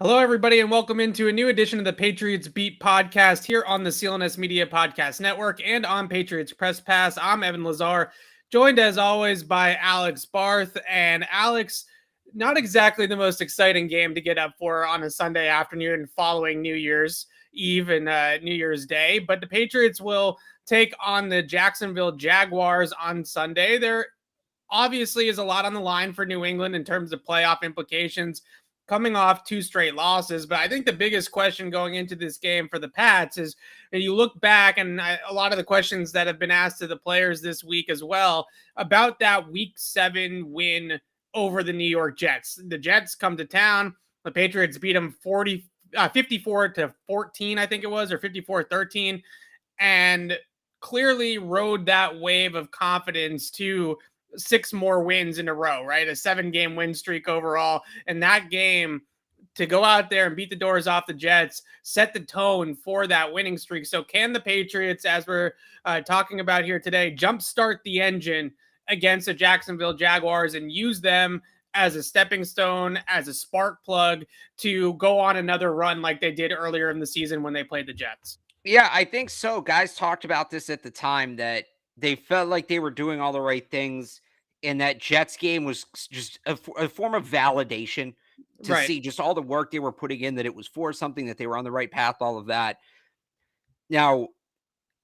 Hello, everybody, and welcome into a new edition of the Patriots Beat podcast here on the CLNS Media Podcast Network and on Patriots Press Pass. I'm Evan Lazar, joined as always by Alex Barth. And Alex, not exactly the most exciting game to get up for on a Sunday afternoon following New Year's Eve and New Year's Day, but the Patriots will take on the Jacksonville Jaguars on Sunday. There obviously is a lot on the line for New England in terms of playoff implications coming off two straight losses. But I think the biggest question going into this game for the Pats is you look back and a lot of the questions that have been asked to the players this week as well about that week 7 win over the New York Jets. The Jets come to town. The Patriots beat them 54-14, I think it was, or 54-13, and clearly rode that wave of confidence to 6 more wins in a row, right? A 7-game win streak overall. And that game, to go out there and beat the doors off the Jets, set the tone for that winning streak. So can the Patriots, as we're talking about here today, jumpstart the engine against the Jacksonville Jaguars and use them as a stepping stone, as a spark plug to go on another run like they did earlier in the season when they played the Jets? Yeah, I think so. Guys talked about this at the time that they felt like they were doing all the right things, and that Jets game was just a form of validation to Right. see just all the work they were putting in, that it was for something, that they were on the right path, all of that. Now,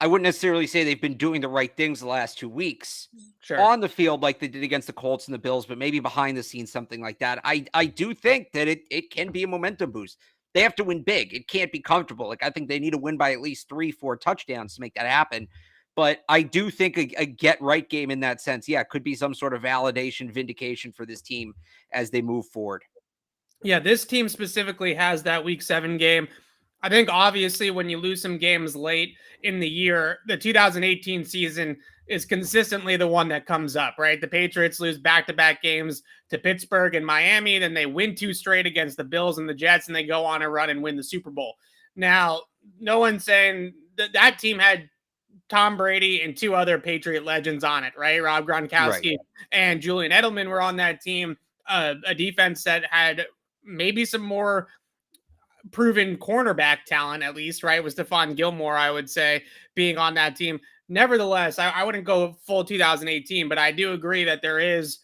I wouldn't necessarily say they've been doing the right things the last 2 weeks Sure. on the field like they did against the Colts and the Bills, but maybe behind the scenes, something like that. I do think that it can be a momentum boost. They have to win big. It can't be comfortable. Like, I think they need to win by at least 3-4 touchdowns to make that happen. But I do think a get right game in that sense, yeah, could be some sort of validation, vindication for this team as they move forward. Yeah, this team specifically has that week 7 game. I think obviously when you lose some games late in the year, the 2018 season is consistently the one that comes up, right? The Patriots lose back-to-back games to Pittsburgh and Miami, then they win 2 straight against the Bills and the Jets, and they go on a run and win the Super Bowl. Now, no one's saying that team had Tom Brady and 2 other Patriot legends on it, right? Rob Right. Gronkowski and Julian Edelman were on that team. A defense that had maybe some more proven cornerback talent, at least, right? Was Stephon Gilmore, I would say, being on that team. Nevertheless, I wouldn't go full 2018, but I do agree that there is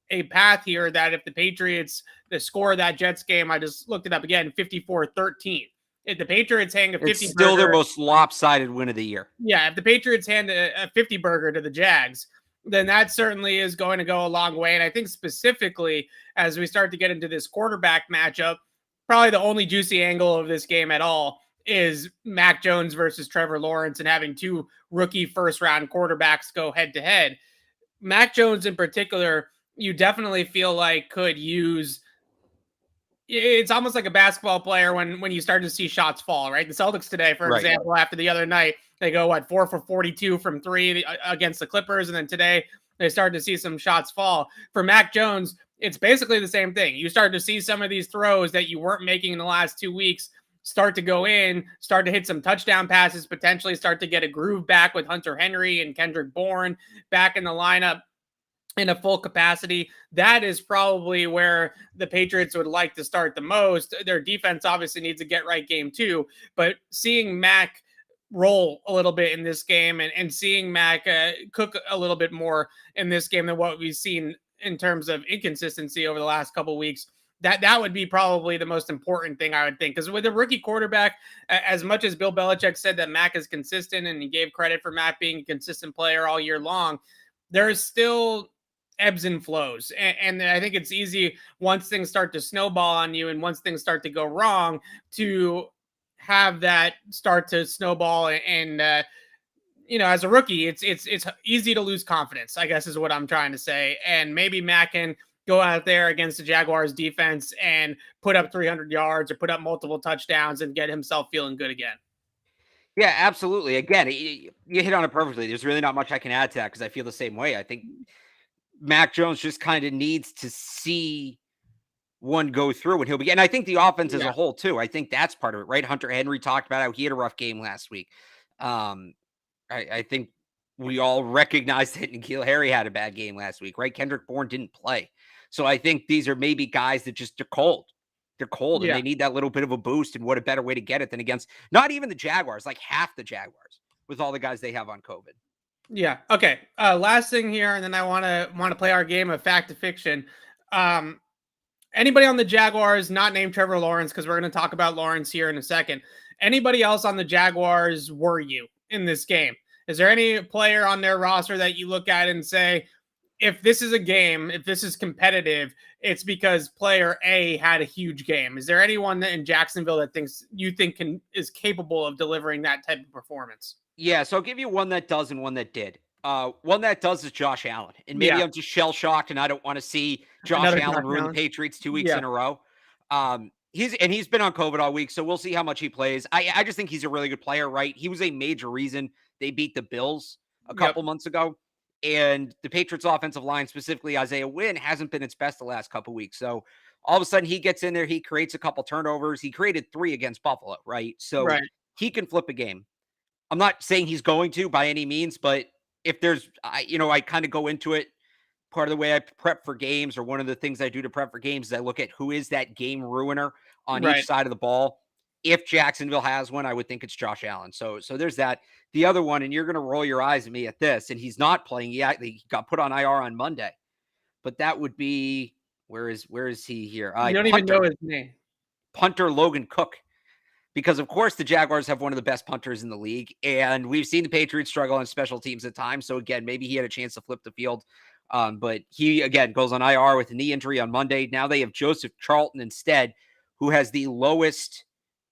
a path here that if the Patriots, the score of that Jets game, I just looked it up again, 54-13. If the Patriots hang a It's 50 still their burger, most lopsided win of the year. yeah, if the Patriots hand a 50 burger to the Jags, then that certainly is going to go a long way. And I think specifically as we start to get into this quarterback matchup, probably the only juicy angle of this game at all is Mac Jones versus Trevor Lawrence and having 2 rookie first round quarterbacks go head to head. Mac Jones in particular, you definitely feel like could use, it's almost like a basketball player when you start to see shots fall, right? The Celtics today, for Right. example, after the other night, they go 4 for 42 from 3 against the Clippers, and then today they started to see some shots fall. For Mac Jones, it's basically the same thing. You start to see some of these throws that you weren't making in the last 2 weeks start to go in, start to hit some touchdown passes, potentially start to get a groove back with Hunter Henry and Kendrick Bourne back in the lineup in a full capacity. That is probably where the Patriots would like to start the most. Their defense obviously needs a get right game too, but seeing Mack roll a little bit in this game and seeing Mack cook a little bit more in this game than what we've seen in terms of inconsistency over the last couple of weeks, that would be probably the most important thing, I would think. Because with a rookie quarterback, as much as Bill Belichick said that Mack is consistent and he gave credit for Mack being a consistent player all year long, there is still ebbs and flows. And I think it's easy once things start to snowball on you and once things start to go wrong to have that start to snowball. And as a rookie, it's easy to lose confidence, I guess is what I'm trying to say. And maybe Mack can go out there against the Jaguars defense and put up 300 yards or put up multiple touchdowns and get himself feeling good again. Yeah, absolutely. Again, you hit on it perfectly. There's really not much I can add to that because I feel the same way. I think Mac Jones just kind of needs to see one go through and he'll be. And I think the offense as Yeah. a whole, too. I think that's part of it, right? Hunter Henry talked about how he had a rough game last week. Um, I think we all recognize that N'Keal Harry had a bad game last week, right? Kendrick Bourne didn't play. So I think these are maybe guys that just are cold. They're cold and they need that little bit of a boost. And what a better way to get it than against not even the Jaguars, like half the Jaguars with all the guys they have on COVID. Yeah. Okay. Last thing here, and then I want to play our game of fact to fiction. Anybody on the Jaguars not named Trevor Lawrence, because we're going to talk about Lawrence here in a second. Anybody else on the Jaguars worry you in this game? Is there any player on their roster that you look at and say, if this is a game, if this is competitive, it's because player A had a huge game? Is there anyone that in Jacksonville that you think is capable of delivering that type of performance? Yeah, so I'll give you one that does and one that did. One that does is Josh Allen. And maybe I'm just shell-shocked and I don't want to see Josh Allen ruin the Patriots 2 weeks in a row. He's been on COVID all week, so we'll see how much he plays. I just think he's a really good player, right? He was a major reason they beat the Bills a couple months ago. And the Patriots offensive line, specifically Isaiah Wynn, hasn't been its best the last couple weeks. So all of a sudden he gets in there, he creates a couple turnovers. He created 3 against Buffalo, right? So he can flip a game. I'm not saying he's going to by any means, but if there's, I kind of go into it. Part of the way I prep for games, or one of the things I do to prep for games, is I look at who is that game ruiner on each side of the ball. If Jacksonville has one, I would think it's Josh Allen. So there's that. The other one, and you're going to roll your eyes at me at this, and he's not playing yet. He got put on IR on Monday, but that would be, where is he here? You don't even know his name. Punter Logan Cook. Because, of course, the Jaguars have one of the best punters in the league, and we've seen the Patriots struggle on special teams at times. So, again, maybe he had a chance to flip the field. But he, again, goes on IR with a knee injury on Monday. Now they have Joseph Charlton instead, who has the lowest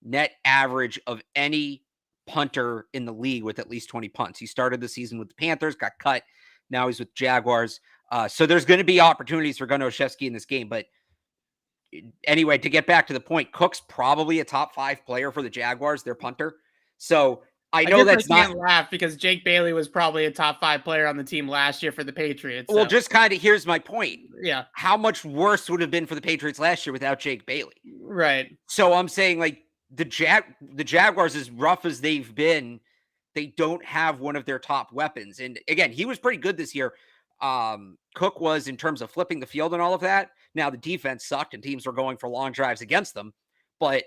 net average of any punter in the league with at least 20 punts. He started the season with the Panthers, got cut. Now he's with Jaguars. So there's going to be opportunities for Gunnar Olszewski in this game. But anyway, to get back to the point, Cook's probably a top 5 player for the Jaguars, their punter. So I know that's not. Laugh because Jake Bailey was probably a top 5 player on the team last year for the Patriots. Well, just kind of here's my point. Yeah. How much worse would have been for the Patriots last year without Jake Bailey? Right. So I'm saying, like, the Jaguars, as rough as they've been, they don't have one of their top weapons. And again, he was pretty good this year. Cook was, in terms of flipping the field and all of that. Now the defense sucked and teams were going for long drives against them. But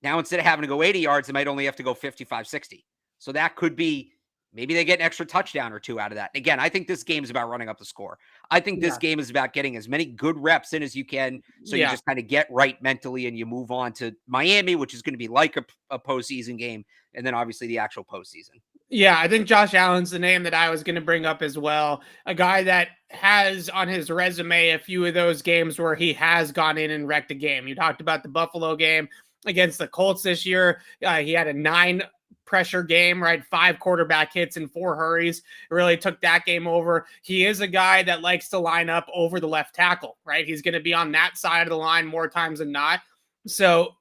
now instead of having to go 80 yards, they might only have to go 55, 60. So that could be, maybe they get an extra touchdown or 2 out of that. And again, I think this game is about running up the score. I think this game is about getting as many good reps in as you can. So you just kind of get right mentally and you move on to Miami, which is going to be like a postseason game. And then obviously the actual postseason. Yeah, I think Josh Allen's the name that I was going to bring up as well. A guy that has on his resume a few of those games where he has gone in and wrecked a game. You talked about the Buffalo game against the Colts this year. He had a 9 pressure game, right? 5 quarterback hits and 4 hurries. It really took that game over. He is a guy that likes to line up over the left tackle, right? He's going to be on that side of the line more times than not. So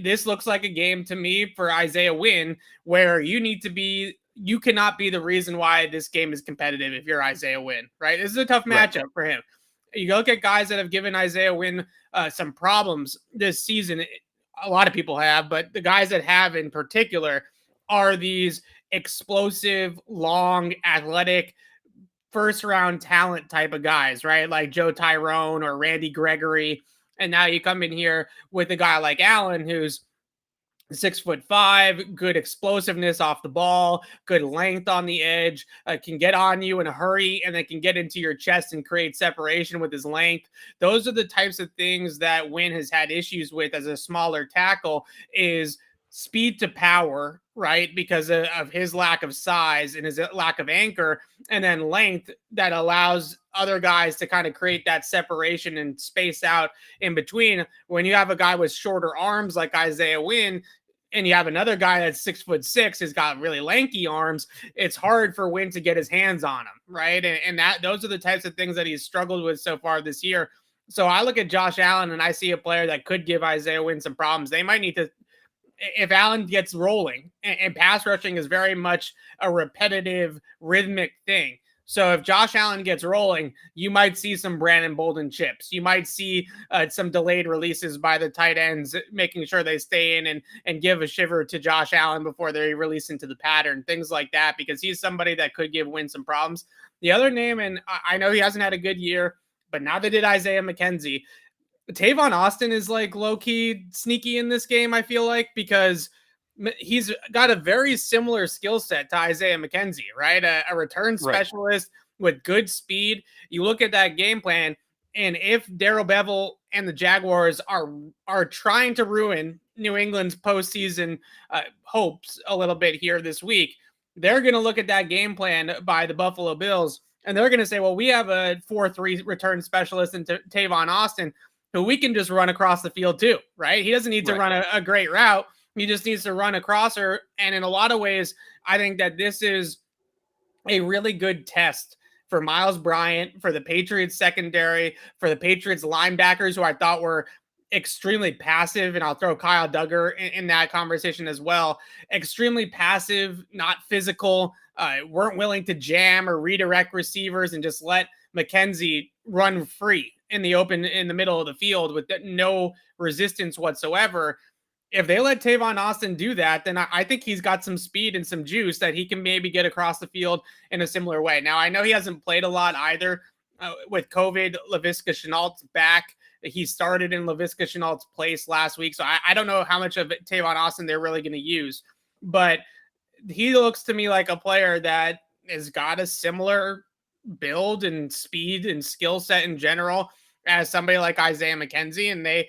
this looks like a game to me for Isaiah Wynn where you cannot be the reason why this game is competitive if you're Isaiah Wynn, right? This is a tough matchup for him. You look at guys that have given Isaiah Wynn some problems this season. A lot of people have, but the guys that have in particular are these explosive, long, athletic, first-round talent type of guys, right? Like Joe Tyrone or Randy Gregory. And now you come in here with a guy like Allen, who's 6'5", good explosiveness off the ball, good length on the edge, can get on you in a hurry, and then can get into your chest and create separation with his length. Those are the types of things that Wynn has had issues with as a smaller tackle, is speed to power, right? Because of his lack of size and his lack of anchor, and then length that allows other guys to kind of create that separation and space out in between. When you have a guy with shorter arms like Isaiah Wynn, and you have another guy that's 6'6", has got really lanky arms, it's hard for Wynn to get his hands on him, right? And those are the types of things that he's struggled with so far this year. So I look at Josh Allen and I see a player that could give Isaiah Wynn some problems. They might need to, if Allen gets rolling, and pass rushing is very much a repetitive, rhythmic thing. So if Josh Allen gets rolling, you might see some Brandon Bolden chips. You might see some delayed releases by the tight ends, making sure they stay in and give a shiver to Josh Allen before they release into the pattern, things like that, because he's somebody that could give Wynn some problems. The other name, and I know he hasn't had a good year, but now they did Isaiah Mckenzie. Tavon Austin is like low-key sneaky in this game, I feel like, because he's got a very similar skill set to Isaiah McKenzie, right? A return specialist with good speed. You look at that game plan, and if Darrell Bevell and the Jaguars are trying to ruin New England's postseason hopes a little bit here this week, they're going to look at that game plan by the Buffalo Bills, and they're going to say, well, we have a 4-3 return specialist in Tavon Austin who we can just run across the field too, right? He doesn't need to run a great route. He just needs to run across her. And in a lot of ways, I think that this is a really good test for Miles Bryant, for the Patriots secondary, for the Patriots linebackers, who I thought were extremely passive. And I'll throw Kyle Duggar in that conversation as well. Extremely passive, not physical, weren't willing to jam or redirect receivers and just let Mckenzie run free in the open in the middle of the field with no resistance whatsoever. If they let Tavon Austin do that, then I think he's got some speed and some juice that he can maybe get across the field in a similar way. Now, I know he hasn't played a lot either with COVID. Laviska Shenault's back. He started in Laviska Shenault's place last week. So I don't know how much of Tavon Austin they're really going to use. But he looks to me like a player that has got a similar build and speed and skill set in general as somebody like Isaiah McKenzie. And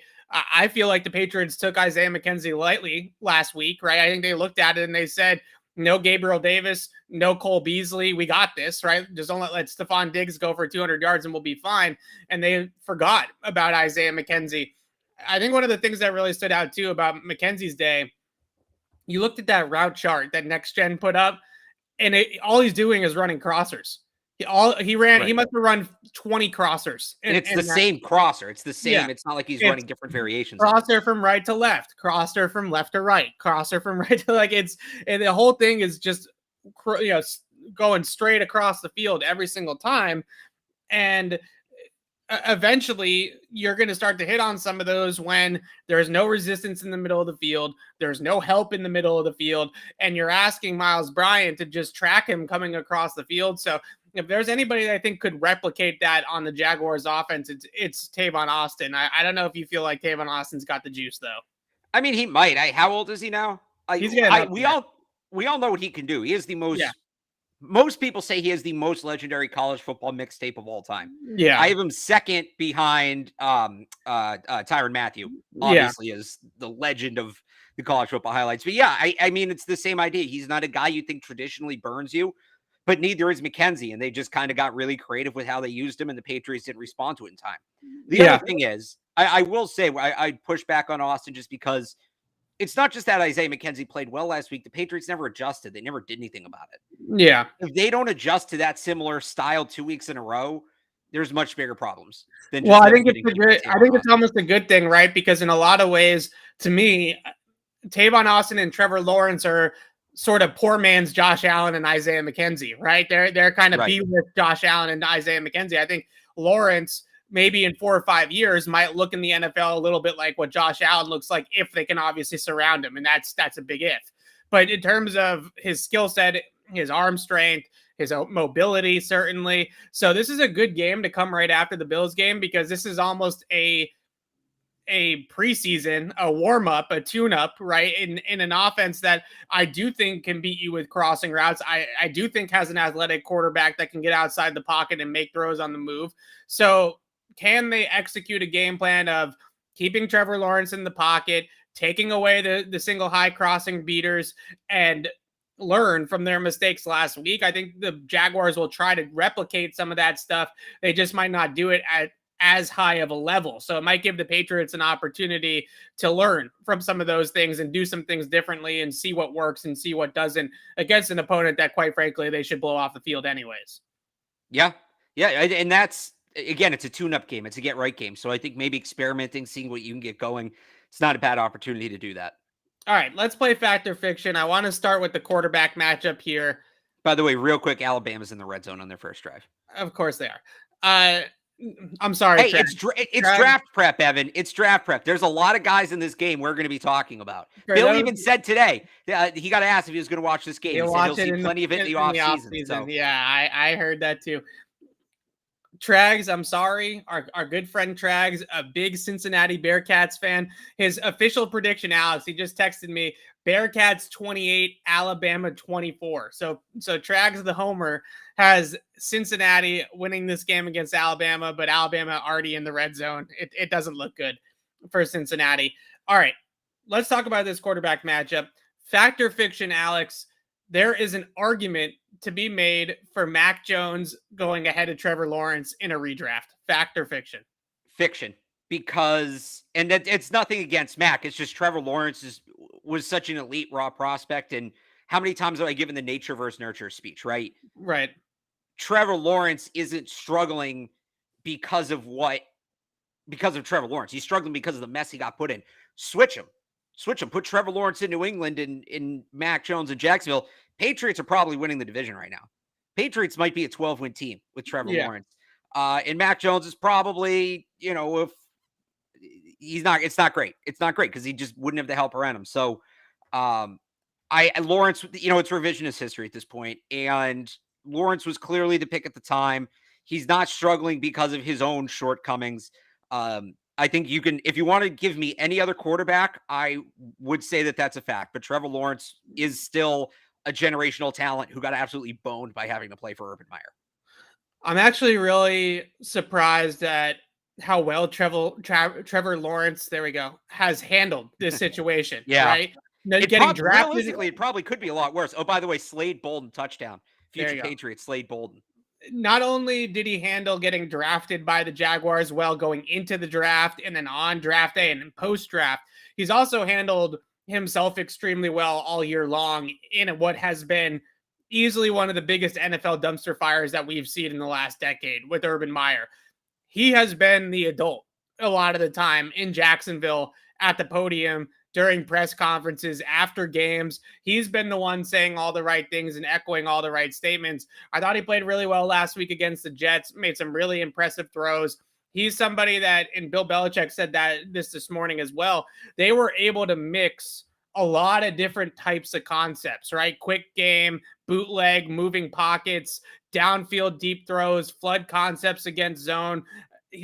I feel like the Patriots took Isaiah McKenzie lightly last week, right? I think they looked at it and they said, no Gabriel Davis, no Cole Beasley. We got this, right? Just don't let Stephon Diggs go for 200 yards and we'll be fine. And they forgot about Isaiah McKenzie. I think one of the things that really stood out too about McKenzie's day, you looked at that route chart that Next Gen put up, and all he's doing is running crossers. He must have run 20 crossers. And it's the same crosser. It's the same. Yeah. It's not like he's running different variations. Crosser from right to left, crosser from left to right, crosser from right to and the whole thing is just, going straight across the field every single time. And eventually you're going to start to hit on some of those when there's no resistance in the middle of the field. There's no help in the middle of the field. And you're asking Miles Bryant to just track him coming across the field. So if there's anybody that I think could replicate that on the Jaguars offense, it's Tavon Austin. I don't know if you feel like Tavon Austin's got the juice though. I mean, he might. How old is he now? We all know what he can do. He is the most. Yeah. Most people say he is the most legendary college football mixtape of all time. Yeah, I have him second behind Tyrann Mathieu. Obviously, is the legend of the college football highlights. But yeah, I mean, it's the same idea. He's not a guy you think traditionally burns you, but neither is Mckenzie. And they just kind of got really creative with how they used him, and the Patriots didn't respond to it in time. The other thing is, I will say, I push back on Austin just because it's not just that Isaiah McKenzie played well last week. The Patriots never adjusted. They never did anything about it. Yeah. If they don't adjust to that similar style 2 weeks in a row, there's much bigger problems than just I think it's almost a good thing, right? Because in a lot of ways, to me, Tavon Austin and Trevor Lawrence are sort of poor man's Josh Allen and Isaiah McKenzie, right? They're kind of be with Josh Allen and Isaiah McKenzie. I think Lawrence, maybe in 4 or 5 years, might look in the NFL a little bit like what Josh Allen looks like if they can obviously surround him. And that's a big if. But in terms of his skill set, his arm strength, his mobility, certainly. So this is a good game to come right after the Bills game, because this is almost a preseason, a warm-up, a tune-up, right? In an offense that I do think can beat you with crossing routes. I do think has an athletic quarterback that can get outside the pocket and make throws on the move. So can they execute a game plan of keeping Trevor Lawrence in the pocket, taking away the single high crossing beaters, and learn from their mistakes last week? I think the Jaguars will try to replicate some of that stuff. They just might not do it at as high of a level. So it might give the Patriots an opportunity to learn from some of those things and do some things differently and see what works and see what doesn't against an opponent that, quite frankly, they should blow off the field anyways. Yeah. Yeah. And that's, again, it's a tune-up game. It's a get-right game. So I think maybe experimenting, seeing what you can get going, it's not a bad opportunity to do that. All right, let's play Fact or Fiction. I want to start with the quarterback matchup here. By the way, real quick, Alabama's in the red zone on their first drive. Of course they are. I'm sorry. Hey, it's draft prep, Evan. It's draft prep. There's a lot of guys in this game we're going to be talking about. Bill even said today, he got asked if he was going to watch this game. He said he'll see plenty of it in the offseason. So. Yeah, I heard that too. Trags, I'm sorry. Our good friend Trags, a big Cincinnati Bearcats fan. His official prediction, Alex, he just texted me, Bearcats 28, Alabama 24. So Trags, the homer, has Cincinnati winning this game against Alabama, but Alabama already in the red zone. It doesn't look good for Cincinnati. All right, let's talk about this quarterback matchup. Fact or fiction, Alex, there is an argument to be made for Mac Jones going ahead of Trevor Lawrence in a redraft. Fact or fiction? Fiction. Because, and it's nothing against Mac. It's just Trevor Lawrence was such an elite raw prospect. And how many times have I given the nature versus nurture speech, right? Right. Trevor Lawrence isn't struggling because of Trevor Lawrence. He's struggling because of the mess he got put in. Switch him. Put Trevor Lawrence in New England and in Mac Jones in Jacksonville. Patriots are probably winning the division right now. Patriots might be a 12-win team with Trevor Lawrence. And Mac Jones is probably, if it's not great. It's not great because he just wouldn't have the help around him. So Lawrence, it's revisionist history at this point. And Lawrence was clearly the pick at the time. He's not struggling because of his own shortcomings. I think you can, if you want to give me any other quarterback, I would say that that's a fact. But Trevor Lawrence is still a generational talent who got absolutely boned by having to play for Urban Meyer. I'm actually really surprised at how well Trevor Lawrence, there we go, has handled this situation. Right? Getting drafted. Realistically, it probably could be a lot worse. Oh, by the way, Slade Bolden touchdown. Future Patriots, Slade Bolden. Not only did he handle getting drafted by the Jaguars well going into the draft and then on draft day and then post-draft, he's also handled himself extremely well all year long in what has been easily one of the biggest NFL dumpster fires that we've seen in the last decade with Urban Meyer. He has been the adult a lot of the time in Jacksonville at the podium, during press conferences, after games. He's been the one saying all the right things and echoing all the right statements. I thought he played really well last week against the Jets, made some really impressive throws. He's somebody that, and Bill Belichick said that this morning as well, they were able to mix a lot of different types of concepts, right? Quick game, bootleg, moving pockets, downfield deep throws, flood concepts against zone.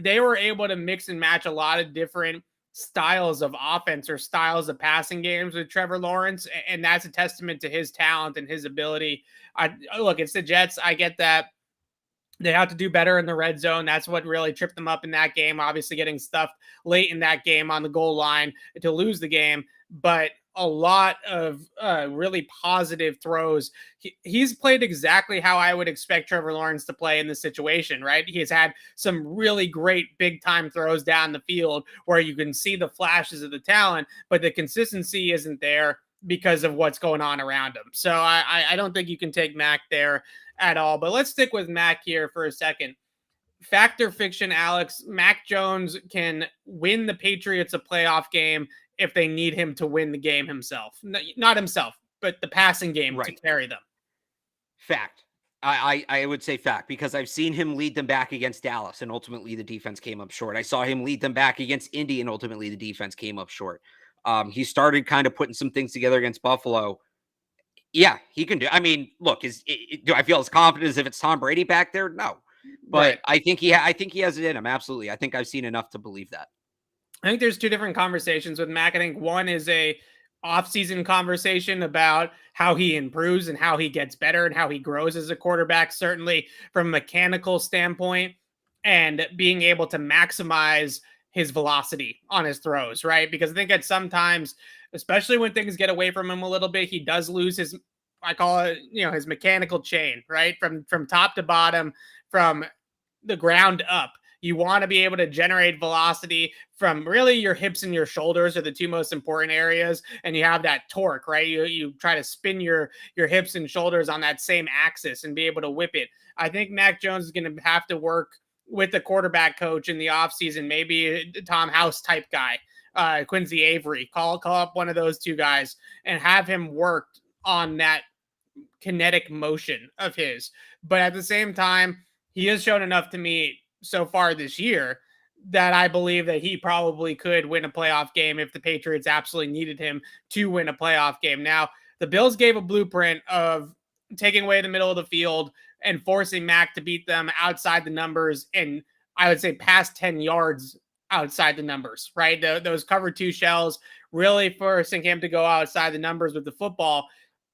They were able to mix and match a lot of different styles of offense or styles of passing games with Trevor Lawrence, and that's a testament to his talent and his ability. Look, it's the Jets. I get that they have to do better in the red zone. That's what really tripped them up in that game, obviously getting stuffed late in that game on the goal line to lose the game. But a lot of really positive throws. He's played exactly how I would expect Trevor Lawrence to play in this situation, right? He's had some really great big time throws down the field where you can see the flashes of the talent, but the consistency isn't there because of what's going on around him. So I don't think you can take Mac there at all. But let's stick with Mac here for a second. Fact or fiction, Alex, Mac Jones can win the Patriots a playoff game if they need him to win the game himself. Not himself, but the passing game to carry them. Fact. I would say fact, because I've seen him lead them back against Dallas, and ultimately the defense came up short. I saw him lead them back against Indy, and ultimately the defense came up short. He started kind of putting some things together against Buffalo. Yeah, he can do. I mean, look, do I feel as confident as if it's Tom Brady back there? No, but I think he has it in him. Absolutely, I think I've seen enough to believe that. I think there's two different conversations with Mac. I think one is a off-season conversation about how he improves and how he gets better and how he grows as a quarterback, certainly from a mechanical standpoint, and being able to maximize his velocity on his throws, right? Because I think at sometimes, especially when things get away from him a little bit, he does lose his, I call it, his mechanical chain, right? From top to bottom, from the ground up. You want to be able to generate velocity from really your hips and your shoulders are the two most important areas. And you have that torque, right? You try to spin your hips and shoulders on that same axis and be able to whip it. I think Mac Jones is going to have to work with the quarterback coach in the offseason, maybe a Tom House type guy, Quincy Avery, call up one of those two guys and have him work on that kinetic motion of his. But at the same time, he has shown enough to me so far this year that I believe that he probably could win a playoff game if the Patriots absolutely needed him to win a playoff game. Now, the Bills gave a blueprint of taking away the middle of the field and forcing Mack to beat them outside the numbers, and I would say past 10 yards outside the numbers, right? Those cover 2 shells really forcing him to go outside the numbers with the football.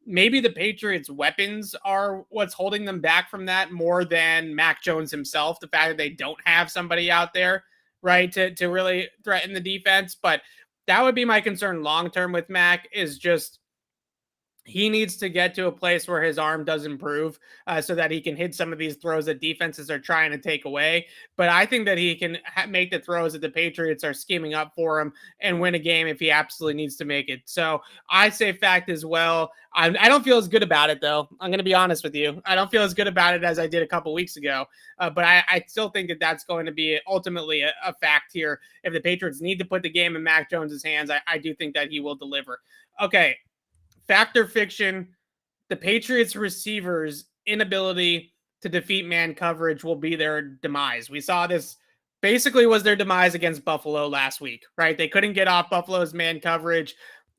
Maybe the Patriots' weapons are what's holding them back from that more than Mac Jones himself. The fact that they don't have somebody out there, right, to really threaten the defense. But that would be my concern long term with Mac, is just he needs to get to a place where his arm does improve so that he can hit some of these throws that defenses are trying to take away. But I think that he can make the throws that the Patriots are scheming up for him and win a game if he absolutely needs to make it. So I say fact as well. I don't feel as good about it, though. I'm going to be honest with you. I don't feel as good about it as I did a couple weeks ago. But I still think that that's going to be ultimately a fact here. If the Patriots need to put the game in Mac Jones's hands, I do think that he will deliver. Okay. Fact or fiction, the Patriots receivers' inability to defeat man coverage will be their demise. We saw this basically was their demise against Buffalo last week, right? They couldn't get off Buffalo's man coverage.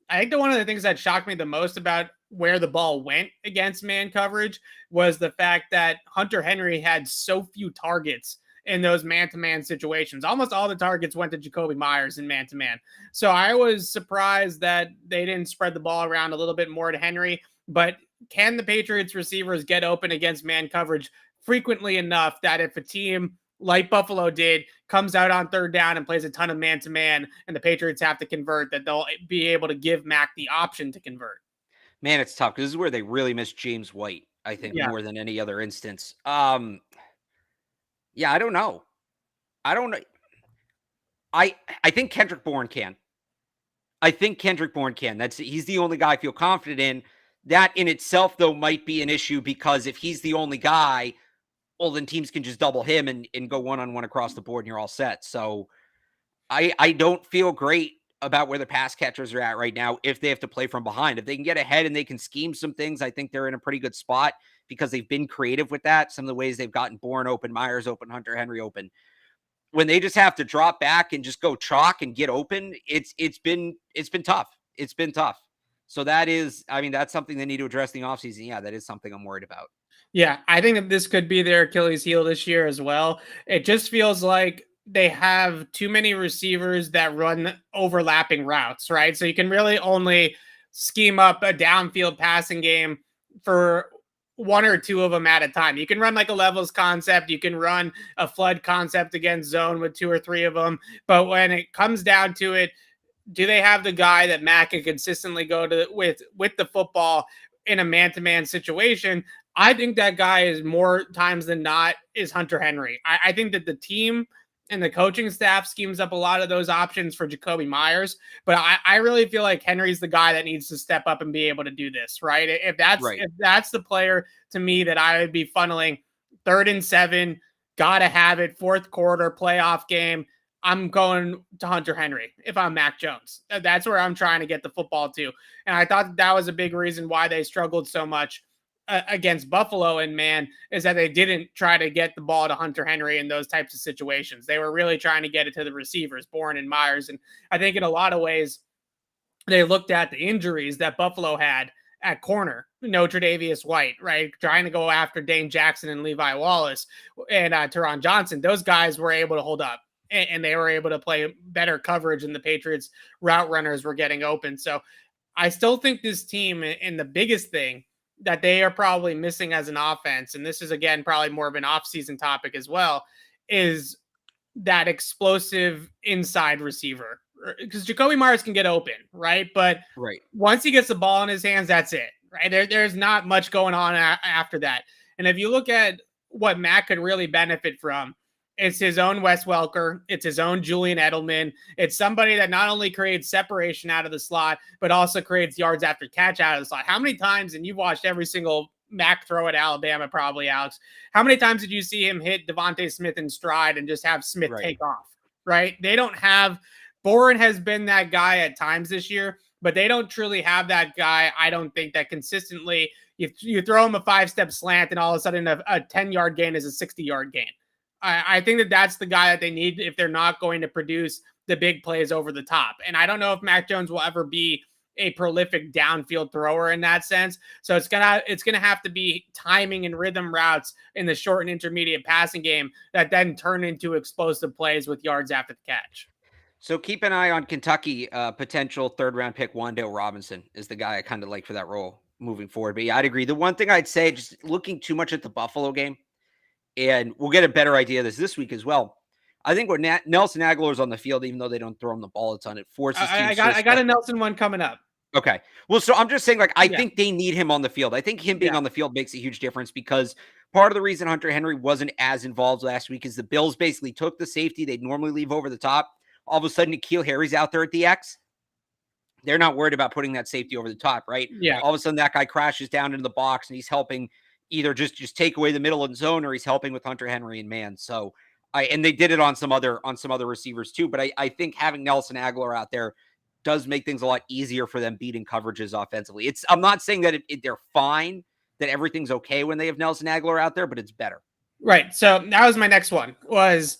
I think that one of the things that shocked me the most about where the ball went against man coverage was the fact that Hunter Henry had so few targets in those man-to-man situations. Almost all the targets went to Jakobi Meyers in man-to-man. So I was surprised that they didn't spread the ball around a little bit more to Henry. But can the Patriots receivers get open against man coverage frequently enough that if a team like Buffalo did comes out on third down and plays a ton of man-to-man and the Patriots have to convert, that they'll be able to give Mac the option to convert? Man, it's tough because this is where they really miss James White, I think, more than any other instance. Yeah, I don't know. I don't know. I think Kendrick Bourne can. He's the only guy I feel confident in. That in itself, though, might be an issue because if he's the only guy, well, then teams can just double him and go one-on-one across the board and you're all set. So I don't feel great about where the pass catchers are at right now if they have to play from behind. If they can get ahead and they can scheme some things, I think they're in a pretty good spot because they've been creative with that. Some of the ways they've gotten Bourne open, Myers open, Hunter Henry open. When they just have to drop back and just go chalk and get open, it's been tough. It's been tough. So that's something they need to address in the offseason. Yeah, that is something I'm worried about. Yeah, I think that this could be their Achilles heel this year as well. It just feels like they have too many receivers that run overlapping routes, right? So you can really only scheme up a downfield passing game for one or two of them at a time. You can run like a levels concept, you can run a flood concept against zone with 2 or 3 of them, but when it comes down to it, do they have the guy that Mack can consistently go to with the football in a man-to-man situation? I think that guy is more times than not is Hunter Henry. I think that the team and the coaching staff schemes up a lot of those options for Jakobi Meyers, but I really feel like Henry's the guy that needs to step up and be able to do this, right? If that's the player to me that I would be funneling 3rd and 7, gotta have it, 4th quarter playoff game, I'm going to Hunter Henry if I'm Mac Jones. That's where I'm trying to get the football to. And I thought that was a big reason why they struggled so much against Buffalo and man is that they didn't try to get the ball to Hunter Henry in those types of situations. They were really trying to get it to the receivers, Bourne and Myers. And I think in a lot of ways, they looked at the injuries that Buffalo had at corner, no Tre'Davious White, right? Trying to go after Dane Jackson and Levi Wallace and Teron Johnson. Those guys were able to hold up and they were able to play better coverage and the Patriots route runners were getting open. So I still think this team, and the biggest thing that they are probably missing as an offense, and this is, again, probably more of an off-season topic as well, is that explosive inside receiver. Because Jakobi Meyers can get open, right? But once he gets the ball in his hands, that's it, right? There's not much going on after that. And if you look at what Matt could really benefit from, it's his own Wes Welker. It's his own Julian Edelman. It's somebody that not only creates separation out of the slot, but also creates yards after catch out of the slot. How many times, and you've watched every single Mack throw at Alabama, probably, Alex, how many times did you see him hit Devontae Smith in stride and just have Smith take off, right? They don't have – Bourne has been that guy at times this year, but they don't truly have that guy, I don't think, that consistently you throw him a 5-step slant and all of a sudden a 10-yard gain is a 60-yard gain. I think that that's the guy that they need if they're not going to produce the big plays over the top. And I don't know if Mac Jones will ever be a prolific downfield thrower in that sense. So it's gonna have to be timing and rhythm routes in the short and intermediate passing game that then turn into explosive plays with yards after the catch. So keep an eye on Kentucky. Potential 3rd-round pick Wan'Dale Robinson is the guy I kind of like for that role moving forward. But yeah, I'd agree. The one thing I'd say, just looking too much at the Buffalo game, and we'll get a better idea of this week as well. I think when Nelson Aguilar's on the field, even though they don't throw him the ball a ton, it forces teams. I got a Nelson one coming up. Okay. Well, so I'm just saying, I think they need him on the field. I think him being on the field makes a huge difference, because part of the reason Hunter Henry wasn't as involved last week is the Bills basically took the safety they'd normally leave over the top. All of a sudden, N'Keal Harry's out there at the X. They're not worried about putting that safety over the top, right? Yeah. All of a sudden, that guy crashes down into the box, and he's helping either just take away the middle of the zone, or he's helping with Hunter Henry and man. So, and they did it on some other receivers too. But I think having Nelson Aguilar out there does make things a lot easier for them beating coverages offensively. I'm not saying that they're fine, that everything's okay when they have Nelson Aguilar out there, but it's better. Right. So that was my next one, was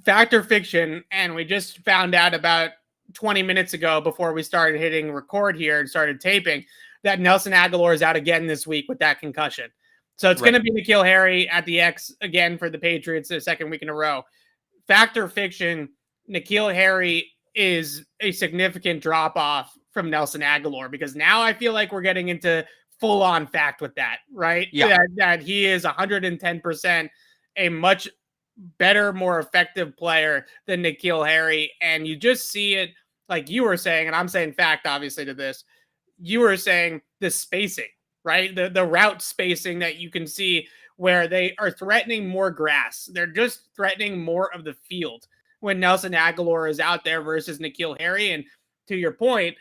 fact or fiction. And we just found out about 20 minutes ago, before we started hitting record here and started taping, that Nelson Aguilar is out again this week with that concussion. So it's going to be N'Keal Harry at the X again for the Patriots the 2nd week in a row. Fact or fiction, N'Keal Harry is a significant drop off from Nelson Aguilar, because now I feel like we're getting into full on fact with that, right? Yeah. That he is 110% a much better, more effective player than N'Keal Harry. And you just see it, like you were saying, and I'm saying fact, obviously, to this. You were saying the spacing, right? The route spacing that you can see, where they are threatening more grass. They're just threatening more of the field when Nelson Aguilar is out there versus N'Keal Harry. And to your point,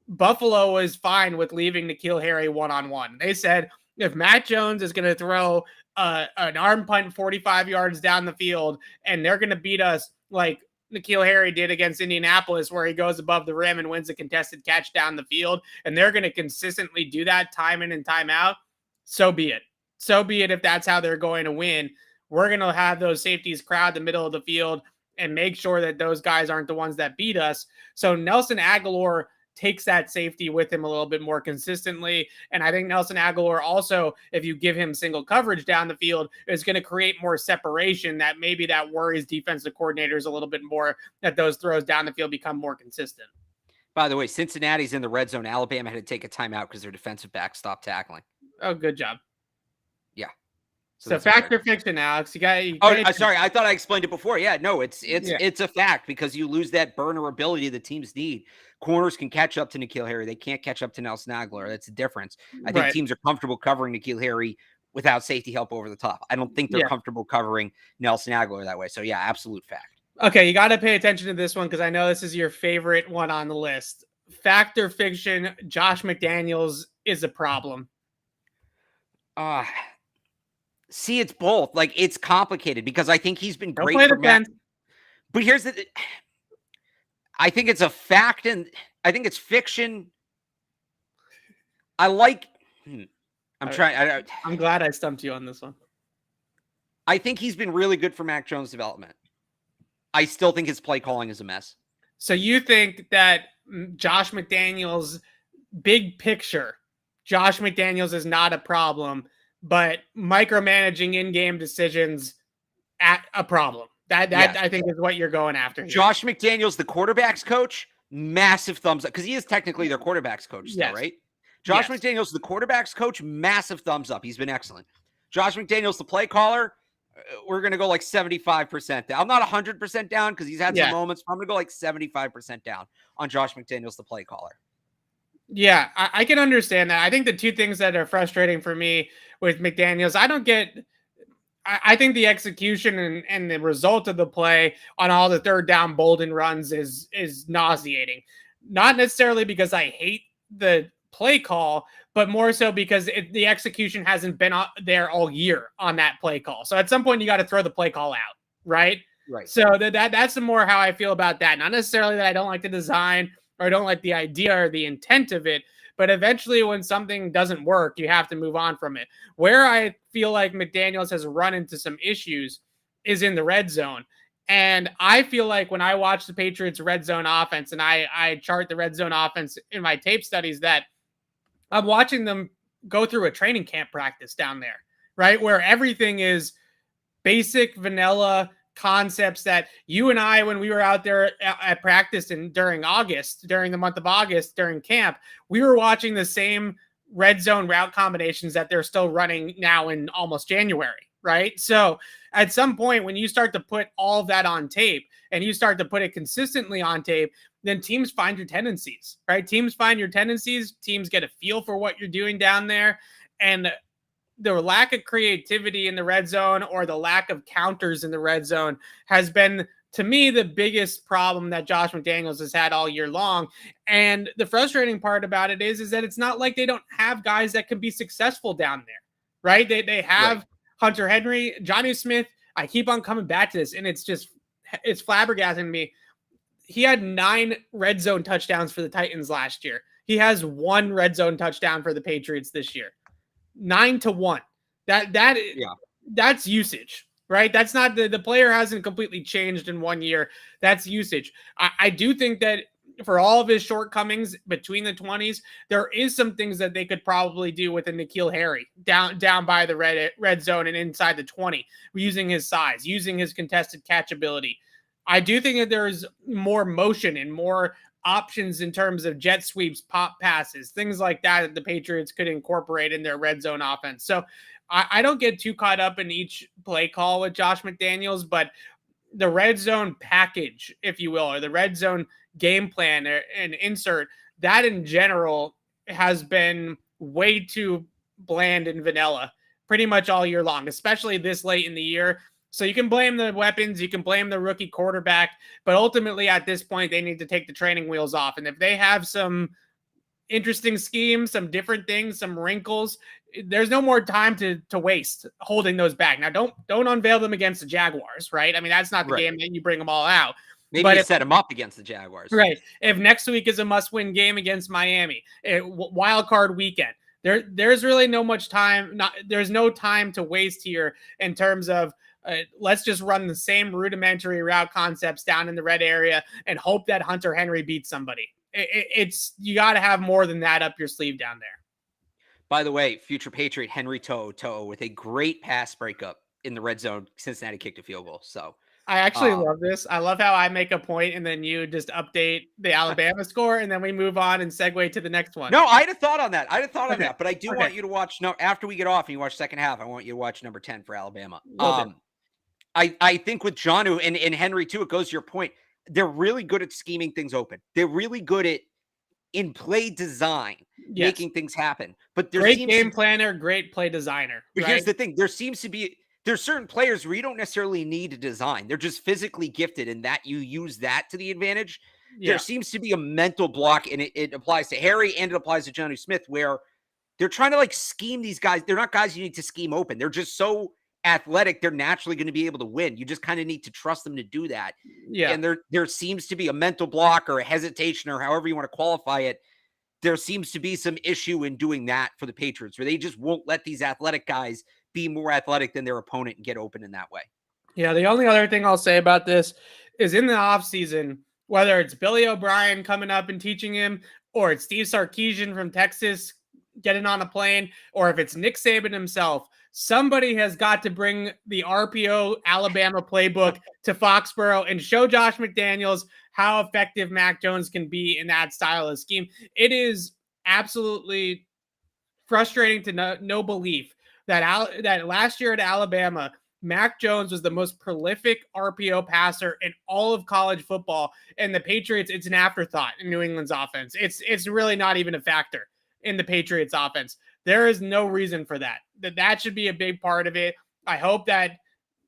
Buffalo is fine with leaving N'Keal Harry one-on-one. They said, if Matt Jones is going to throw an arm punt 45 yards down the field, and they're going to beat us like N'Keal Harry did against Indianapolis, where he goes above the rim and wins a contested catch down the field, and they're going to consistently do that time in and time out, so be it. So be it. If that's how they're going to win, we're going to have those safeties crowd the middle of the field and make sure that those guys aren't the ones that beat us. So Nelson Aguilar takes that safety with him a little bit more consistently. And I think Nelson Aguilar also, if you give him single coverage down the field, is going to create more separation, that maybe that worries defensive coordinators a little bit more, that those throws down the field become more consistent. By the way, Cincinnati's in the red zone. Alabama had to take a timeout because their defensive back stopped tackling. Oh, good job. Yeah. So fact or fiction, Alex? You sorry. I thought I explained it before. Yeah, no, it's a fact, because you lose that burner ability the teams need. Corners can catch up to N'Keal Harry. They can't catch up to Nelson Aguilar. That's the difference. I think teams are comfortable covering N'Keal Harry without safety help over the top. I don't think they're comfortable covering Nelson Aguilar that way. So yeah, absolute fact. Okay, you got to pay attention to this one, because I know this is your favorite one on the list. Fact or fiction, Josh McDaniels is a problem. See, it's both. Like, it's complicated, because I think he's been great for Matt. But here's the I think it's a fact, and I think it's fiction. I like I'm glad I stumped you on this one. I think he's been really good for Mac Jones' development. I still think his play calling is a mess. So you think that Josh McDaniels, big picture, Josh McDaniels is not a problem, but micromanaging in-game decisions at a problem. That I think is what you're going after here. Josh McDaniels, the quarterback's coach, massive thumbs up, because he is technically their quarterback's coach still, right? Josh McDaniels, the quarterback's coach, massive thumbs up. He's been excellent. Josh McDaniels, the play caller, we're going to go like 75% down. I'm not 100% down, because he's had some moments. I'm going to go like 75% down on Josh McDaniels, the play caller. Yeah, I can understand that. I think the two things that are frustrating for me with McDaniels, I think the execution and the result of the play on all the third down Bolden runs is nauseating. Not necessarily because I hate the play call, but more so because the execution hasn't been there all year on that play call. So at some point you got to throw the play call out, right? Right. So that's more how I feel about that. Not necessarily that I don't like the design or I don't like the idea or the intent of it, but eventually when something doesn't work, you have to move on from it. Where I feel like McDaniels has run into some issues is in the red zone. And I feel like when I watch the Patriots red zone offense and I chart the red zone offense in my tape studies, that I'm watching them go through a training camp practice down there, right? Where everything is basic vanilla concepts that you and I, when we were out there at practice and during the month of August, during camp, we were watching the same red zone route combinations that they're still running now in almost January, right? So at some point, when you start to put all of that on tape and you start to put it consistently on tape, then teams find your tendencies, right? Teams find your tendencies. Teams get a feel for what you're doing down there. And the lack of creativity in the red zone or the lack of counters in the red zone has been, to me, the biggest problem that Josh McDaniels has had all year long. And the frustrating part about it is that it's not like they don't have guys that can be successful down there, right? They have right. Hunter Henry, Johnny Smith. I keep on coming back to this, and it's flabbergasting me. He had 9 red zone touchdowns for the Titans last year. He has 1 red zone touchdown for the Patriots this year. 9-1. That's usage, right? That's not the player hasn't completely changed in 1 year. That's usage. I do think that for all of his shortcomings between the 20s, there is some things that they could probably do with a N'Keal Harry down by the red zone and inside the 20, using his size, using his contested catch ability. I do think that there's more motion and more options in terms of jet sweeps, pop passes, things like that the Patriots could incorporate in their red zone offense. So I don't get too caught up in each play call with Josh McDaniels, but the red zone package, if you will, or the red zone game plan and insert, that in general has been way too bland and vanilla pretty much all year long, especially this late in the year. So you can blame the weapons, you can blame the rookie quarterback, but ultimately at this point, they need to take the training wheels off. And if they have some interesting schemes, some different things, some wrinkles, there's no more time to waste holding those back. Now, don't unveil them against the Jaguars, right? I mean, that's not the game that you bring them all out. Maybe set them up against the Jaguars. Right. If next week is a must-win game against Miami, wild card weekend, there's really no much time. There's no time to waste here in terms of let's just run the same rudimentary route concepts down in the red area and hope that Hunter Henry beats somebody. It's you got to have more than that up your sleeve down there. By the way, future Patriot Henry To'o with a great pass breakup in the red zone. Cincinnati kicked a field goal. So I actually love this. I love how I make a point and then you just update the Alabama score and then we move on and segue to the next one. No, I'd have thought on that. But I do want you to watch. No, after we get off and you watch second half, I want you to watch number 10 for Alabama. I think with Jonnu and Henry too, it goes to your point. They're really good at scheming things open. They're really good at in play design, making things happen. But great game planner, great play designer. But here's the thing: there's certain players where you don't necessarily need to design. They're just physically gifted, and that you use that to the advantage. Yeah. There seems to be a mental block, and it applies to Harry and it applies to Jonnu Smith, where they're trying to scheme these guys. They're not guys you need to scheme open. They're just so athletic, they're naturally going to be able to win. You just kind of need to trust them to do that. Yeah. And there seems to be a mental block or a hesitation or however you want to qualify it. There seems to be some issue in doing that for the Patriots where they just won't let these athletic guys be more athletic than their opponent and get open in that way. Yeah. The only other thing I'll say about this is in the offseason, whether it's Billy O'Brien coming up and teaching him, or it's Steve Sarkisian from Texas getting on a plane, or if it's Nick Saban himself, somebody has got to bring the RPO Alabama playbook to Foxborough and show Josh McDaniels how effective Mac Jones can be in that style of scheme. It is absolutely frustrating to no belief that last year at Alabama, Mac Jones was the most prolific RPO passer in all of college football, and the Patriots, it's an afterthought in New England's offense. It's really not even a factor in the Patriots offense. There is no reason for that. That should be a big part of it. I hope that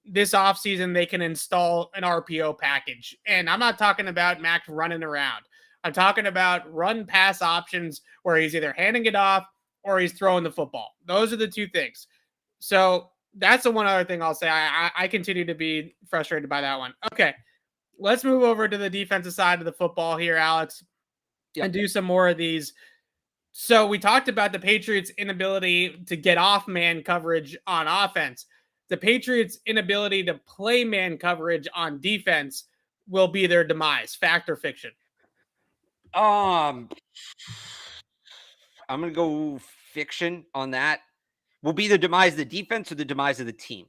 this offseason they can install an RPO package. And I'm not talking about Mac running around. I'm talking about run pass options where he's either handing it off or he's throwing the football. Those are the two things. So that's the one other thing I'll say. I continue to be frustrated by that one. Okay, let's move over to the defensive side of the football here, Alex, and do some more of these. So we talked about the Patriots' inability to get off man coverage on offense. the Patriots' inability to play man coverage on defense will be their demise. Fact or fiction? I'm gonna go fiction on that. Will be the demise of the defense or the demise of the team?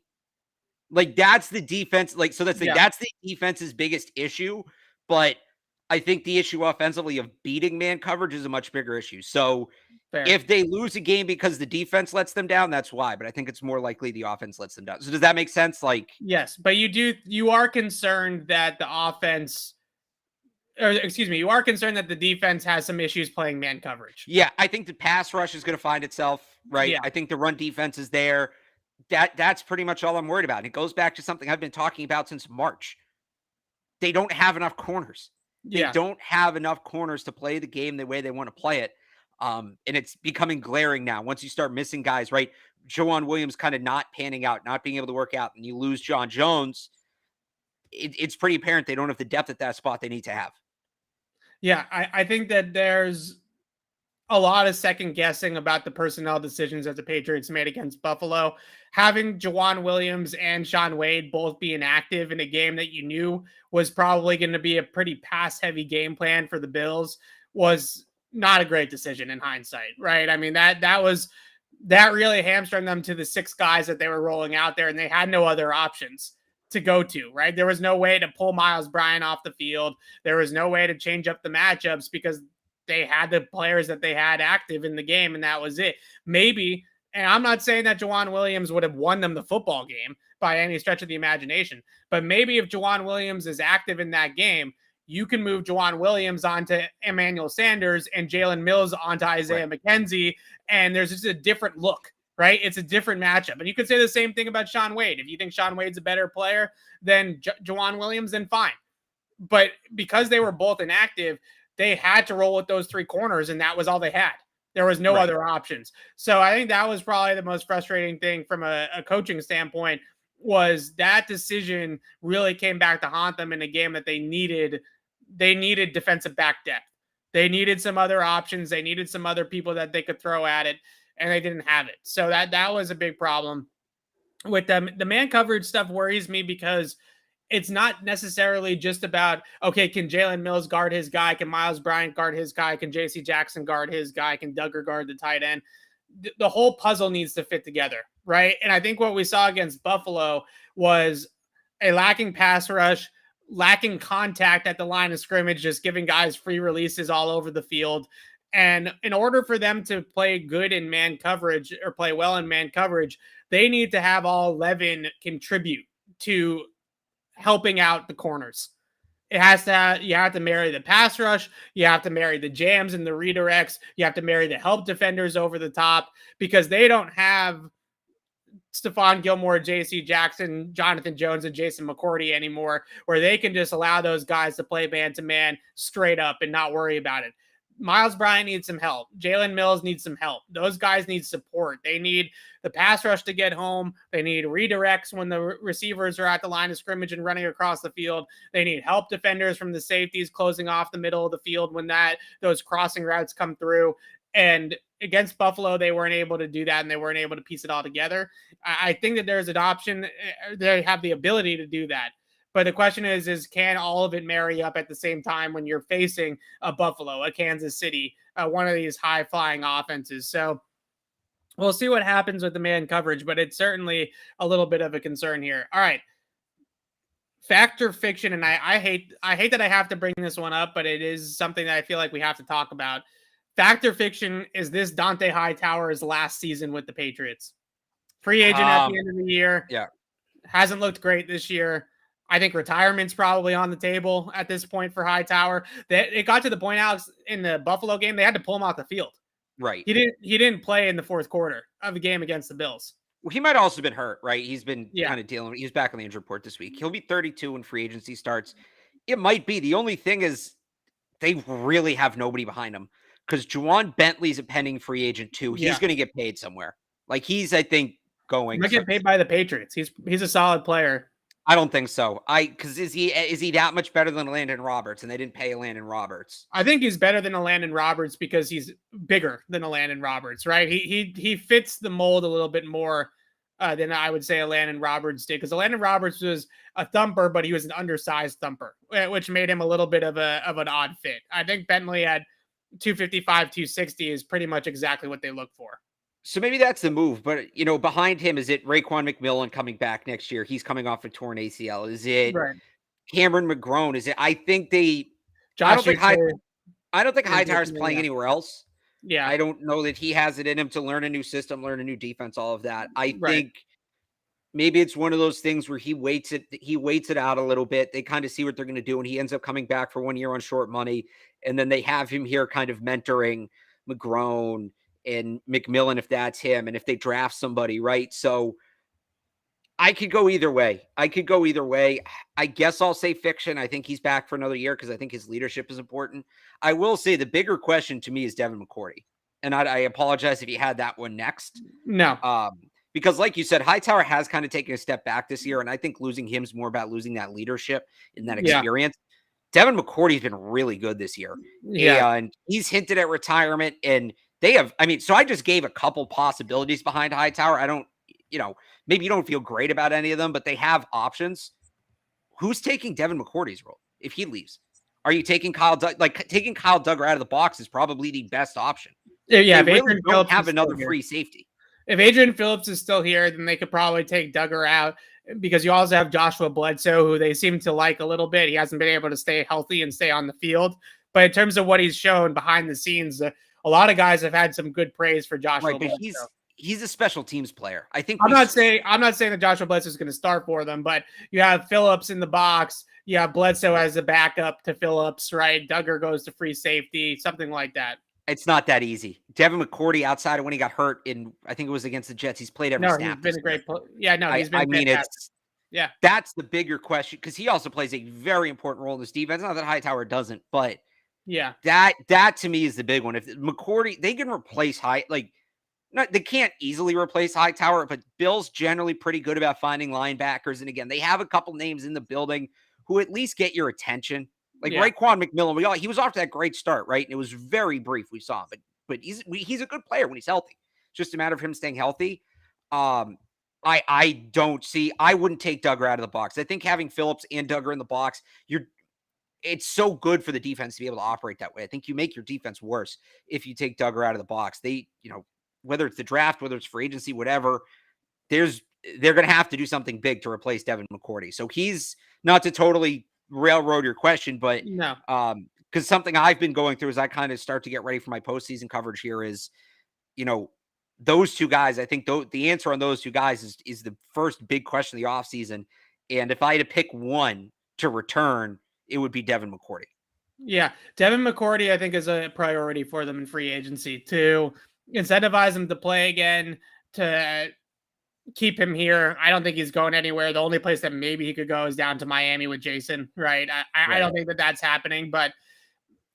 Like, that's the defense. Like, so Yeah, that's the defense's biggest issue. But I think the issue offensively of beating man coverage is a much bigger issue. So fair. if they lose a game because the defense lets them down, that's why. But I think it's more likely the offense lets them down. So does that make sense? Like, Yes, but you are concerned that the offense, or excuse me, you are concerned that the defense has some issues playing man coverage. yeah, I think the pass rush is going to find itself, right? Yeah, I think the run defense is there. That's pretty much all I'm worried about. And it goes back to something I've been talking about since March. They don't have enough corners. They yeah, don't have enough corners to play the game the way they want to play it. And it's becoming glaring now. Once you start missing guys, right? Jawan Williams kind of not panning out, not being able to work out, and you lose John Jones, it's pretty apparent they don't have the depth at that spot they need to have. yeah. I think that there's a lot of second guessing about the personnel decisions that the Patriots made against Buffalo. Having Jawan Williams and Shaun Wade both be inactive in a game that you knew was probably going to be a pretty pass heavy game plan for the Bills was not a great decision in hindsight, right? I mean, that really hamstrung them to the 6 guys that they were rolling out there, and they had no other options to go to, right? There was no way to pull Miles Bryant off the field. There was no way to change up the matchups because they had the players that they had active in the game, and that was it. Maybe, and I'm not saying that Jawan Williams would have won them the football game by any stretch of the imagination, but maybe if Jawan Williams is active in that game, you can move Jawan Williams onto Emmanuel Sanders and Jalen Mills onto Isaiah McKenzie, and there's just a different look, right? It's a different matchup. And you could say the same thing about Shaun Wade. If you think Shaun Wade's a better player than Jawan Williams, then fine. But because they were both inactive, they had to roll with those 3 corners, and that was all they had. There was no other options. So I think that was probably the most frustrating thing from a coaching standpoint, was that decision really came back to haunt them in a game that they needed. They needed defensive back depth. They needed some other options. They needed some other people that they could throw at it, and they didn't have it. So that was a big problem with them. The man coverage stuff worries me because it's not necessarily just about, okay, can Jalen Mills guard his guy? Can Miles Bryant guard his guy? Can JC Jackson guard his guy? Can Duggar guard the tight end? The whole puzzle needs to fit together, right? And I think what we saw against Buffalo was a lacking pass rush, lacking contact at the line of scrimmage, just giving guys free releases all over the field. And in order for them to play good in man coverage or play well in man coverage, they need to have all 11 contribute to helping out the corners. You have to marry the pass rush. You have to marry the jams and the redirects. You have to marry the help defenders over the top, because they don't have Stephon Gilmore, JC Jackson, Jonathan Jones, and Jason McCourty anymore, where they can just allow those guys to play man to man straight up and not worry about it. Miles Bryant needs some help. Jalen Mills needs some help. Those guys need support. They need the pass rush to get home. They need redirects when the receivers are at the line of scrimmage and running across the field. They need help defenders from the safeties closing off the middle of the field when those crossing routes come through. And against Buffalo, they weren't able to do that, and they weren't able to piece it all together. I think that there's an option. They have the ability to do that. But the question is can all of it marry up at the same time when you're facing a Buffalo, a Kansas City, one of these high-flying offenses? So we'll see what happens with the man coverage, but it's certainly a little bit of a concern here. All right. Fact or fiction, and I hate that I have to bring this one up, but it is something that I feel like we have to talk about. Fact or fiction, is this Dante Hightower's last season with the Patriots? Free agent at the end of the year. Yeah. Hasn't looked great this year. I think retirement's probably on the table at this point for Hightower. It got to the point, Alex, in the Buffalo game, they had to pull him off the field. Right. He didn't play in the fourth quarter of the game against the Bills. Well, he might also been hurt, right? He's been Yeah. kind of dealing with, he's back on the injury report this week. He'll be 32 when free agency starts. It might be. The only thing is they really have nobody behind him, because Juwan Bentley's a pending free agent too. He's going to get paid somewhere. Like, he's, I think, going to get paid by the Patriots. He's a solid player. I don't think so. Because is he that much better than Landon Roberts? And they didn't pay Landon Roberts. I think he's better than Landon Roberts because he's bigger than Landon Roberts, right? He fits the mold a little bit more than I would say Landon Roberts did, because Landon Roberts was a thumper, but he was an undersized thumper, which made him a little bit of an odd fit. I think Bentley at 255, 260 is pretty much exactly what they look for. So maybe that's the move, but behind him, is it Raekwon McMillan coming back next year? He's coming off a torn ACL. Is it Right. Cameron McGrone? Is it? I think Josh I don't think is Hightower's looking, playing yeah. anywhere else. Yeah. I don't know that he has it in him to learn a new system, learn a new defense, all of that. I Right. think maybe it's one of those things where he waits it out a little bit. They kind of see what they're going to do, and he ends up coming back for 1 year on short money, and then they have him here kind of mentoring McGrone and McMillan if that's him, and if they draft somebody, right? So I could go either way. I guess I'll say fiction. I think he's back for another year because I think his leadership is important. I will say the bigger question to me is Devin McCourty. And I apologize if you had that one next. No. Because like you said, Hightower has kind of taken a step back this year. And I think losing him is more about losing that leadership and that experience. Devin McCourty's been really good this year. Yeah. And he's hinted at retirement. And they have, so I just gave a couple possibilities behind Hightower. I don't, maybe you don't feel great about any of them, but they have options. Who's taking Devin McCourty's role if he leaves? Are you taking Kyle Duggar? Like, taking Kyle Duggar out of the box is probably the best option. Yeah, they really don't have another free safety. If Adrian Phillips is still here, then they could probably take Duggar out, because you also have Joshua Bledsoe, who they seem to like a little bit. He hasn't been able to stay healthy and stay on the field. But in terms of what he's shown behind the scenes, a lot of guys have had some good praise for Joshua Bledsoe. He's a special teams player. I think I'm not saying that Joshua Bledsoe is going to start for them, but you have Phillips in the box. You have Bledsoe as a backup to Phillips, right? Duggar goes to free safety, something like that. It's not that easy. Devin McCourty, outside of when he got hurt I think it was against the Jets, he's played every snap. He's been a great player. Yeah, no, he's been fantastic. That's the bigger question, because he also plays a very important role in this defense. Not that Hightower doesn't, but that to me is the big one. If McCourty, they can replace they can't easily replace Hightower, but Bill's generally pretty good about finding linebackers. And again, they have a couple names in the building who at least get your attention. Like Raekwon McMillan, he was off to that great start, right? And it was very brief. We saw him, but he's a good player when he's healthy. It's just a matter of him staying healthy. I wouldn't take Duggar out of the box. I think having Phillips and Duggar in the box, it's so good for the defense to be able to operate that way. I think you make your defense worse if you take Duggar out of the box. Whether it's the draft, whether it's free agency, whatever, they're going to have to do something big to replace Devin McCourty. So he's not to totally railroad your question, but because something I've been going through as I kind of start to get ready for my postseason coverage here is, those two guys. I think the answer on those two guys is the first big question of the offseason. And if I had to pick one to return, it would be Devin McCourty. Yeah, Devin McCourty, I think, is a priority for them in free agency to incentivize him to play again, to keep him here. I don't think he's going anywhere. The only place that maybe he could go is down to Miami with Jason, right? I don't think that that's happening, but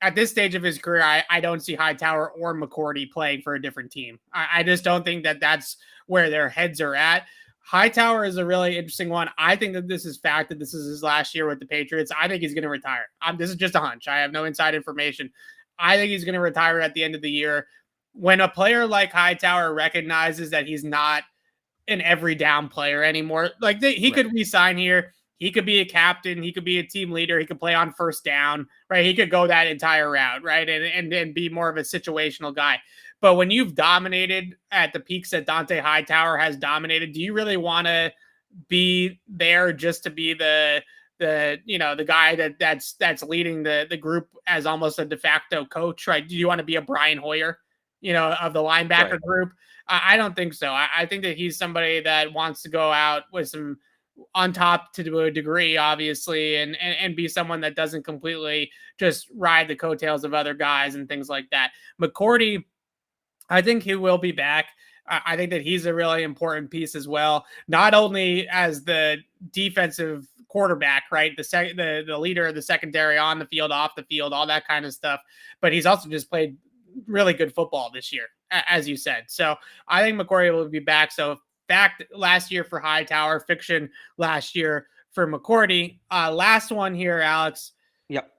at this stage of his career, I don't see Hightower or McCourty playing for a different team. I just don't think that that's where their heads are at. Hightower is a really interesting one. I think that this is fact that this is his last year with the Patriots. I think he's going to retire. This is just a hunch. I have no inside information. I think he's going to retire at the end of the year. When a player like Hightower recognizes that he's not an every down player anymore, he could re-sign here. He could be a captain. He could be a team leader. He could play on first down, right? He could go that entire route, right? And be more of a situational guy. But when you've dominated at the peaks that Dante Hightower has dominated, do you really want to be there just to be the guy that's leading the group as almost a de facto coach, right? Do you want to be a Brian Hoyer, of the linebacker group? I don't think so. I think that he's somebody that wants to go out with some on top to a degree, obviously, and be someone that doesn't completely just ride the coattails of other guys and things like that. McCourty, I think he will be back. I think that he's a really important piece as well, not only as the defensive quarterback, right? The leader of the secondary on the field, off the field, all that kind of stuff. But he's also just played really good football this year, as you said. So I think McCourty will be back. So fact last year for Hightower, fiction last year for McCourty. Last one here, Alex. Yep.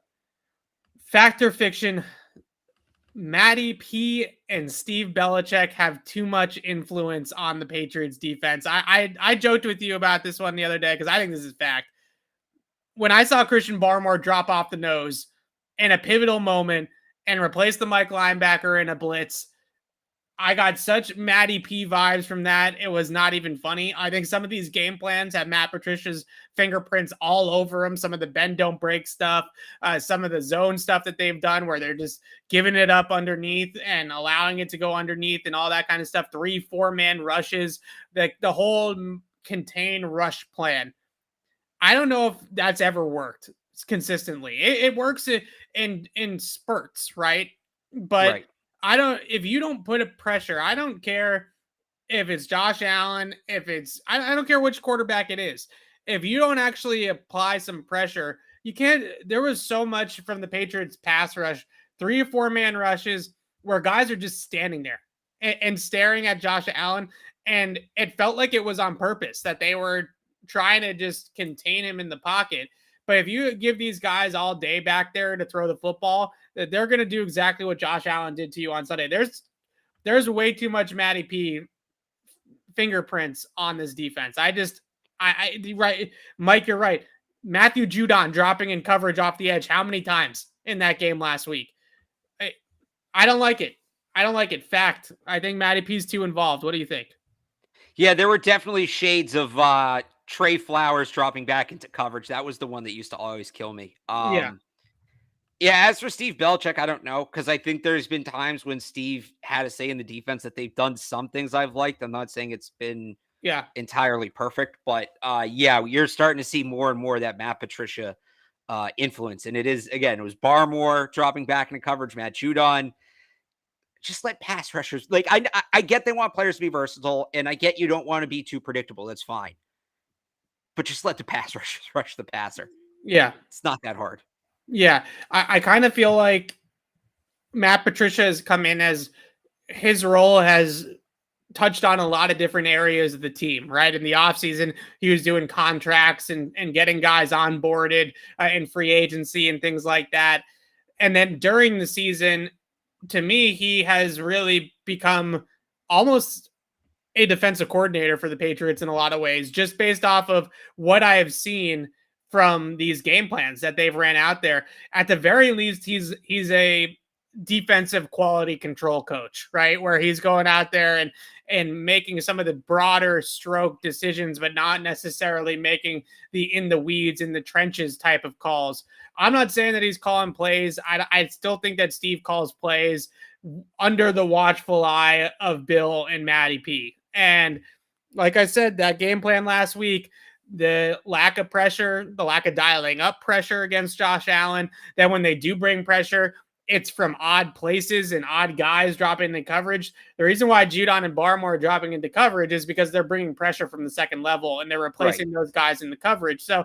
Fact or fiction? Matty P and Steve Belichick have too much influence on the Patriots defense. I joked with you about this one the other day because I think this is fact. When I saw Christian Barmore drop off the nose in a pivotal moment and replace the Mike linebacker in a blitz, I got such Matty P vibes from that. It was not even funny. I think some of these game plans have Matt Patricia's fingerprints all over them. Some of the bend don't break stuff, some of the zone stuff that they've done where they're just giving it up underneath and allowing it to go underneath and all that kind of stuff. 3-4 man rushes, the whole contain rush plan. I don't know if that's ever worked consistently. It works in spurts, right? But Right. if you don't put a pressure, I don't care if it's Josh Allen, I don't care which quarterback it is. If you don't actually apply some pressure, you can't. There was so much from the Patriots pass rush, 3 or 4 man rushes where guys are just standing there and staring at Josh Allen. And it felt like it was on purpose that they were trying to just contain him in the pocket. But if you give these guys all day back there to throw the football, they're going to do exactly what Josh Allen did to you on Sunday. There's way too much Matty P fingerprints on this defense. Right, Mike, you're right. Matthew Judon dropping in coverage off the edge. How many times in that game last week? I don't like it. I don't like it. Fact. I think Matty P's too involved. What do you think? Yeah, there were definitely shades of Trey Flowers dropping back into coverage. That was the one that used to always kill me. Yeah. Yeah, as for Steve Belichick, I don't know, because I think there's been times when Steve had a say in the defense that they've done some things I've liked. I'm not saying it's been entirely perfect, but yeah, you're starting to see more and more of that Matt Patricia influence. And it was Barmore dropping back into coverage, Matt Judon. Just let pass rushers, like, I get they want players to be versatile, and I get you don't want to be too predictable. That's fine. But just let the pass rushers rush the passer. Yeah. It's not that hard. Yeah. I kind of feel like Matt Patricia has come in as his role has touched on a lot of different areas of the team, right? In the offseason, he was doing contracts and getting guys onboarded in free agency and things like that. And then during the season, to me, he has really become almost a defensive coordinator for the Patriots in a lot of ways, just based off of what I have seen from these game plans that they've ran out there. At the very least, he's a defensive quality control coach, right? Where he's going out there and making some of the broader stroke decisions, but not necessarily making the in the weeds, in the trenches type of calls. I'm not saying that he's calling plays. I still think that Steve calls plays under the watchful eye of Bill and Matty P. And like I said, that game plan last week, the lack of pressure, the lack of dialing up pressure against Josh Allen, then when they do bring pressure, it's from odd places and odd guys dropping into coverage. The reason why Judon and Barmore are dropping into coverage is because they're bringing pressure from the second level and they're replacing those guys in the coverage. So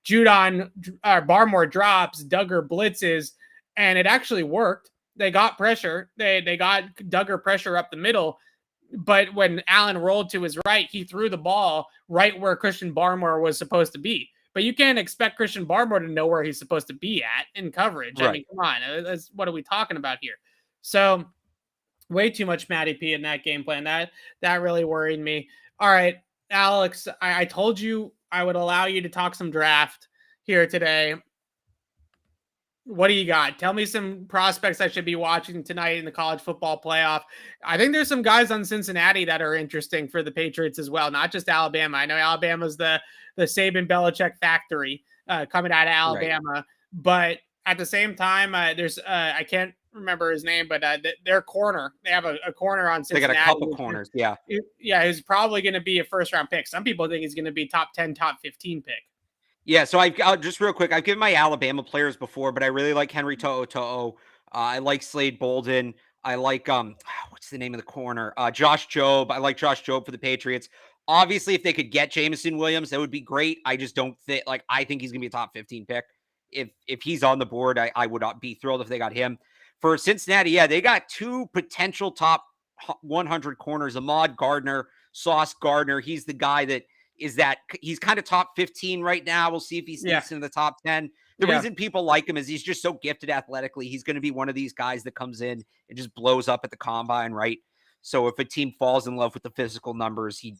Barmore drops, Duggar blitzes, and it actually worked. They got pressure. They got Duggar pressure up the middle. But when Allen rolled to his right, he threw the ball right where Christian Barmore was supposed to be. But you can't expect Christian Barmore to know where he's supposed to be at in coverage. Right. I mean, come on. What are we talking about here? So way too much Matty P in that game plan. That really worried me. All right, Alex, I told you I would allow you to talk some draft here today. What do you got? Tell me some prospects I should be watching tonight in the college football playoff. I think there's some guys on Cincinnati that are interesting for the Patriots as well, not just Alabama. I know Alabama's the Saban Belichick factory coming out of Alabama, right. But at the same time, there's I can't remember his name, but their corner, they have a corner on Cincinnati. They got a couple corners, yeah. He's probably going to be a first-round pick. Some people think he's going to be top 10, top 15 pick. Yeah, so I'll just real quick, I've given my Alabama players before, but I really like Henry To'oTo'o. I like Slade Bolden. I like what's the name of the corner? Josh Jobe. I like Josh Jobe for the Patriots. Obviously, if they could get Jameson Williams, that would be great. I just don't think I think he's gonna be a top 15 pick. If he's on the board, I would not be thrilled if they got him. For Cincinnati, yeah, they got two potential top 100 corners. Ahmad Gardner, Sauce Gardner. He's the guy that he's kind of top 15 right now. We'll see if he sneaks into the top 10. The reason people like him is he's just so gifted athletically. He's going to be one of these guys that comes in and just blows up at the combine, right? So if a team falls in love with the physical numbers, he,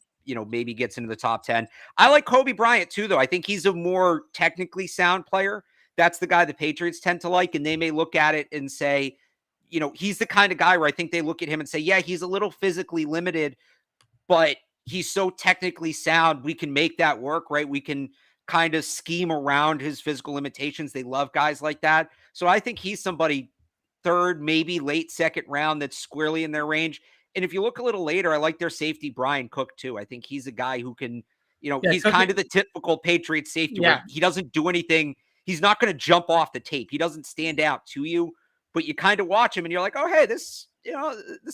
maybe gets into the top 10. I like Kobe Bryant too, though. I think he's a more technically sound player. That's the guy the Patriots tend to like, and they may look at it and say, he's the kind of guy where I think they look at him and say, yeah, he's a little physically limited, but he's so technically sound. We can make that work, right? We can kind of scheme around his physical limitations. They love guys like that. So I think he's somebody third, maybe late second round that's squarely in their range. And if you look a little later, I like their safety, Brian Cook, too. I think he's a guy who can, he's kind of the typical Patriots safety where he doesn't do anything. He's not going to jump off the tape. He doesn't stand out to you, but you kind of watch him and you're like, oh, hey, this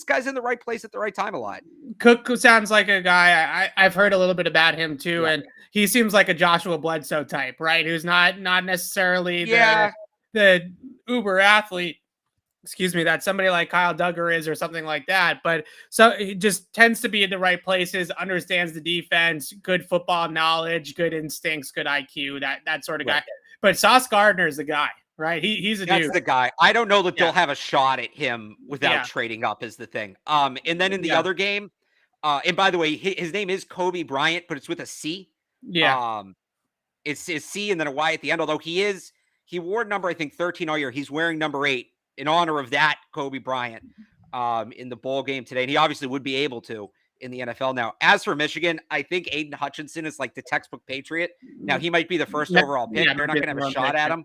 guy's in the right place at the right time a lot. Cook sounds like a guy I've heard a little bit about him too, and he seems like a Joshua Bledsoe type, right? Who's not necessarily the uber athlete, that somebody like Kyle Duggar is or something like that, but so he just tends to be in the right places, understands the defense, good football knowledge, good instincts, good IQ, that sort of guy. But Sauce Gardner is the guy. Right. He's a dude. That's the guy. I don't know that they'll have a shot at him without trading up is the thing. And then in the other game, and by the way, his name is Kobe Bryant, but it's with a C. Yeah. It's C and then a Y at the end, although he wore number, I think, 13 all year. He's wearing number 8 in honor of that Kobe Bryant in the bowl game today. And he obviously would be able to in the NFL now. As for Michigan, I think Aiden Hutchinson is like the textbook Patriot. Now, he might be the first overall pick. They're not going to have a shot at him.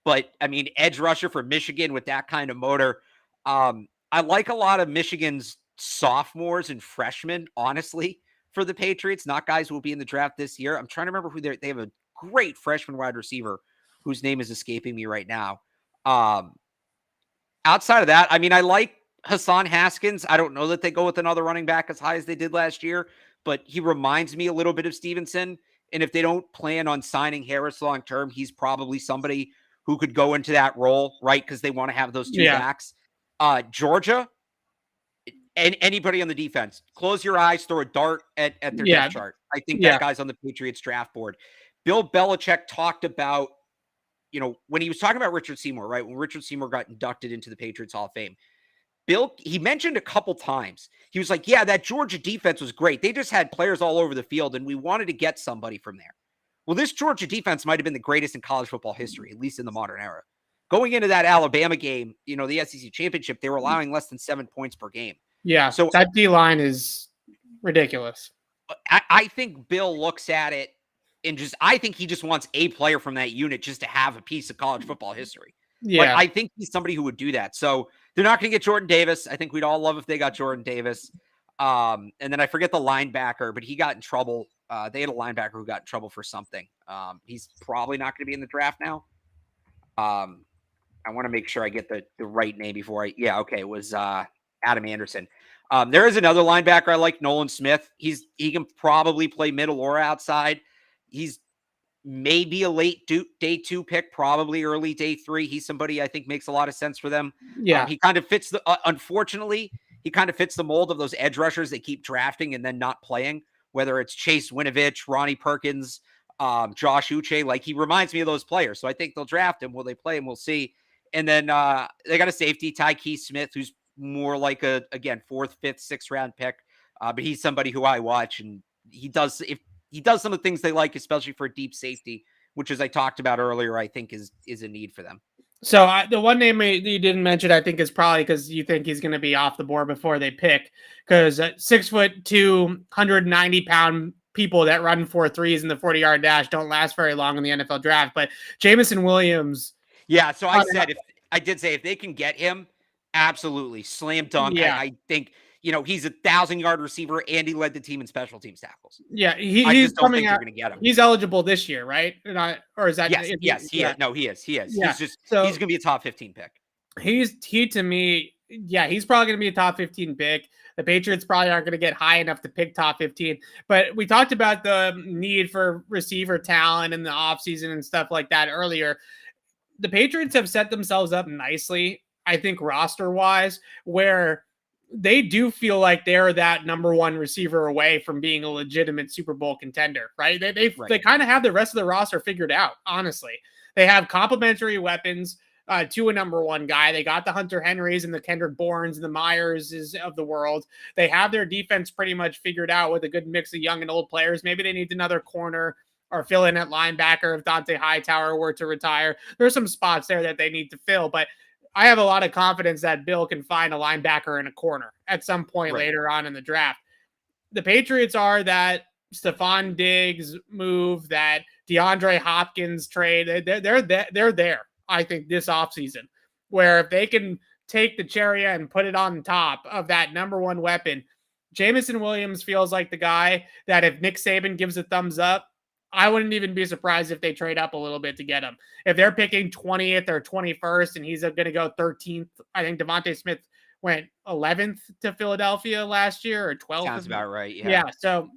But, I mean, edge rusher for Michigan with that kind of motor. I like a lot of Michigan's sophomores and freshmen, honestly, for the Patriots, not guys who will be in the draft this year. I'm trying to remember who they have a great freshman wide receiver whose name is escaping me right now. Outside of that, I mean, I like Hassan Haskins. I don't know that they go with another running back as high as they did last year, but he reminds me a little bit of Stevenson. And if they don't plan on signing Harris long-term, he's probably somebody who could go into that role, right? Because they want to have those two backs. Georgia, and anybody on the defense, close your eyes, throw a dart at their depth chart. I think that guy's on the Patriots draft board. Bill Belichick talked about, when he was talking about Richard Seymour, right? When Richard Seymour got inducted into the Patriots Hall of Fame, he mentioned a couple times, he was like, yeah, that Georgia defense was great. They just had players all over the field, and we wanted to get somebody from there. Well, this Georgia defense might have been the greatest in college football history, at least in the modern era. Going into that Alabama game, the SEC championship, they were allowing less than 7 points per game. Yeah, so that D-line is ridiculous. I think Bill looks at it and I think he just wants a player from that unit just to have a piece of college football history. Yeah. But I think he's somebody who would do that. So they're not going to get Jordan Davis. I think we'd all love if they got Jordan Davis. And then I forget the linebacker, but he got in trouble. They had a linebacker who got in trouble for something. He's probably not going to be in the draft now. I want to make sure I get the right name before it was Adam Anderson. There is another linebacker I like, Nolan Smith. He can probably play middle or outside. He's maybe a late day 2 pick, probably early day 3. He's somebody I think makes a lot of sense for them. Yeah, he kind of fits unfortunately, he kind of fits the mold of those edge rushers they keep drafting and then not playing. Whether it's Chase Winovich, Ronnie Perkins, Josh Uche, like he reminds me of those players. So I think they'll draft him. Will they play him? We'll see. And then they got a safety, Ty Keith Smith, who's more like a 4th, 5th, 6th round pick. But he's somebody who I watch, and he does some of the things they like, especially for deep safety, which, as I talked about earlier, I think is a need for them. So the one name you didn't mention, I think, is probably because you think he's going to be off the board before they pick. Because 6'2", 190-pound people that run 4 threes in the 40-yard dash don't last very long in the NFL draft. But Jameson Williams. Yeah, so I did say if they can get him, absolutely slam dunk. Yeah. I think he's a 1,000-yard receiver, and he led the team in special teams tackles. Yeah, he's coming out. Get him. He's eligible this year, right? Or is that? Yes, he is. No, he is. He is. Yeah. He's going to be a top 15 pick. He to me, he's probably going to be a top 15 pick. The Patriots probably aren't going to get high enough to pick top 15. But we talked about the need for receiver talent in the offseason and stuff like that earlier. The Patriots have set themselves up nicely, I think, roster-wise, where they do feel like they're that number 1 receiver away from being a legitimate Super Bowl contender, right? They kind of have the rest of the roster figured out, honestly. They have complementary weapons to a number one guy. They got the Hunter Henrys and the Kendrick Bournes and the Myerses of the world. They have their defense pretty much figured out with a good mix of young and old players. Maybe they need another corner or fill in at linebacker if Dante Hightower were to retire. There's some spots there that they need to fill, but I have a lot of confidence that Bill can find a linebacker and a corner at some point later on in the draft. The Patriots are that Stephon Diggs move, that DeAndre Hopkins trade. They're there, I think, this offseason, where if they can take the cherry and put it on top of that number one weapon, Jameson Williams feels like the guy that if Nick Saban gives a thumbs up, I wouldn't even be surprised if they trade up a little bit to get him. If they're picking 20th or 21st and he's going to go 13th, I think Devontae Smith went 11th to Philadelphia last year or 12th. Sounds about right. Yeah. So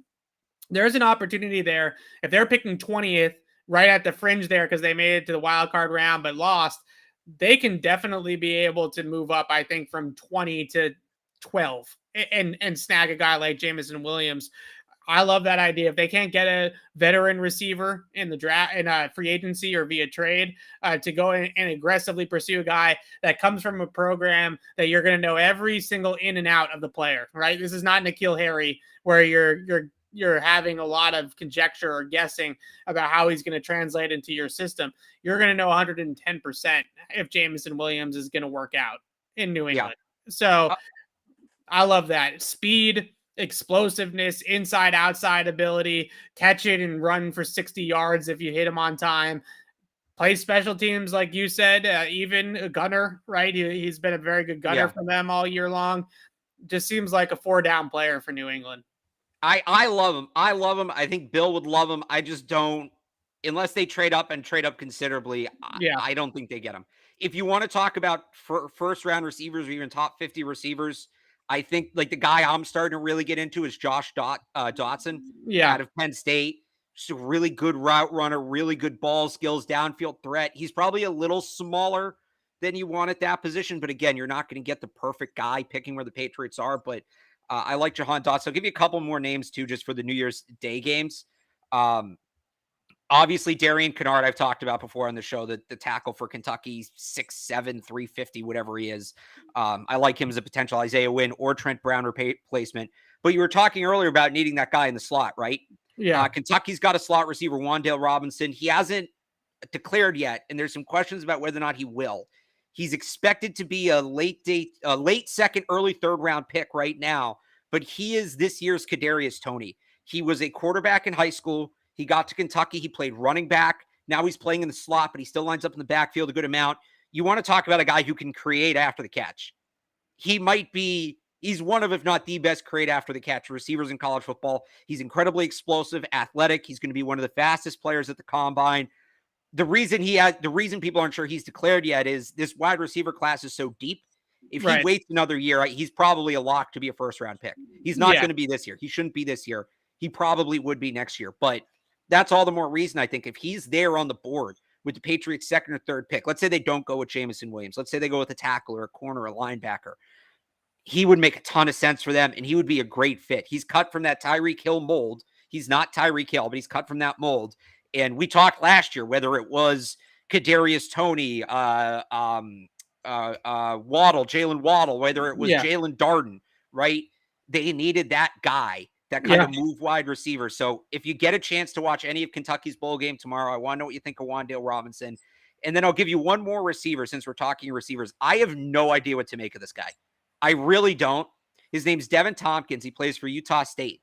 there's an opportunity there. If they're picking 20th right at the fringe there because they made it to the wild card round but lost, they can definitely be able to move up, I think, from 20 to 12 and snag a guy like Jameson Williams. I love that idea. If they can't get a veteran receiver in the draft, in a free agency or via trade, to go in and aggressively pursue a guy that comes from a program that you're going to know every single in and out of the player, right? This is not N'Keal Harry where you're having a lot of conjecture or guessing about how he's going to translate into your system. You're going to know 110% if Jameson Williams is going to work out in New England. Yeah. So I love that. Speed, explosiveness, inside outside ability, catch it and run for 60 yards if you hit him on time. Play special teams, like you said, even a gunner, right? He's been a very good gunner for them all year long. Just seems like a 4-down player for New England. I love him. I love him. I think Bill would love him. I just don't, unless they trade up considerably. I don't think they get him. If you want to talk about first round receivers or even top 50 receivers, I think like the guy I'm starting to really get into is Josh Dotson out of Penn State. Just a really good route runner, really good ball skills, downfield threat. He's probably a little smaller than you want at that position. But again, you're not going to get the perfect guy picking where the Patriots are. But I like Jahan Dotson. I'll give you a couple more names too, just for the New Year's Day games. Obviously, Darion Canard, I've talked about before on the show, the tackle for Kentucky, 6'7", 350, whatever he is. I like him as a potential Isaiah Wynn or Trent Brown replacement. But you were talking earlier about needing that guy in the slot, right? Yeah. Kentucky's got a slot receiver, Wan'Dale Robinson. He hasn't declared yet, and there's some questions about whether or not he will. He's expected to be a late second, early third round pick right now, but he is this year's Kadarius Toney. He was a quarterback in high school. He got to Kentucky. He played running back. Now he's playing in the slot, but he still lines up in the backfield a good amount. You want to talk about a guy who can create after the catch. He's one of, if not the best create after the catch receivers in college football. He's incredibly explosive, athletic. He's going to be one of the fastest players at the combine. The reason people aren't sure he's declared yet is this wide receiver class is so deep. If he waits another year, he's probably a lock to be a first round pick. He's not going to be this year. He shouldn't be this year. He probably would be next year, but that's all the more reason I think if he's there on the board with the Patriots' second or third pick, let's say they don't go with Jameson Williams. Let's say they go with a tackle or a corner or a linebacker. He would make a ton of sense for them, and he would be a great fit. He's cut from that Tyreek Hill mold. He's not Tyreek Hill, but he's cut from that mold. And we talked last year, whether it was Kadarius Toney, Jalen Waddle, whether it was Jalen Darden, right? They needed that guy, that kind of move wide receiver. So if you get a chance to watch any of Kentucky's bowl game tomorrow, I want to know what you think of Wan'Dale Robinson. And then I'll give you one more receiver since we're talking receivers. I have no idea what to make of this guy. I really don't. His name's Devin Tompkins. He plays for Utah State.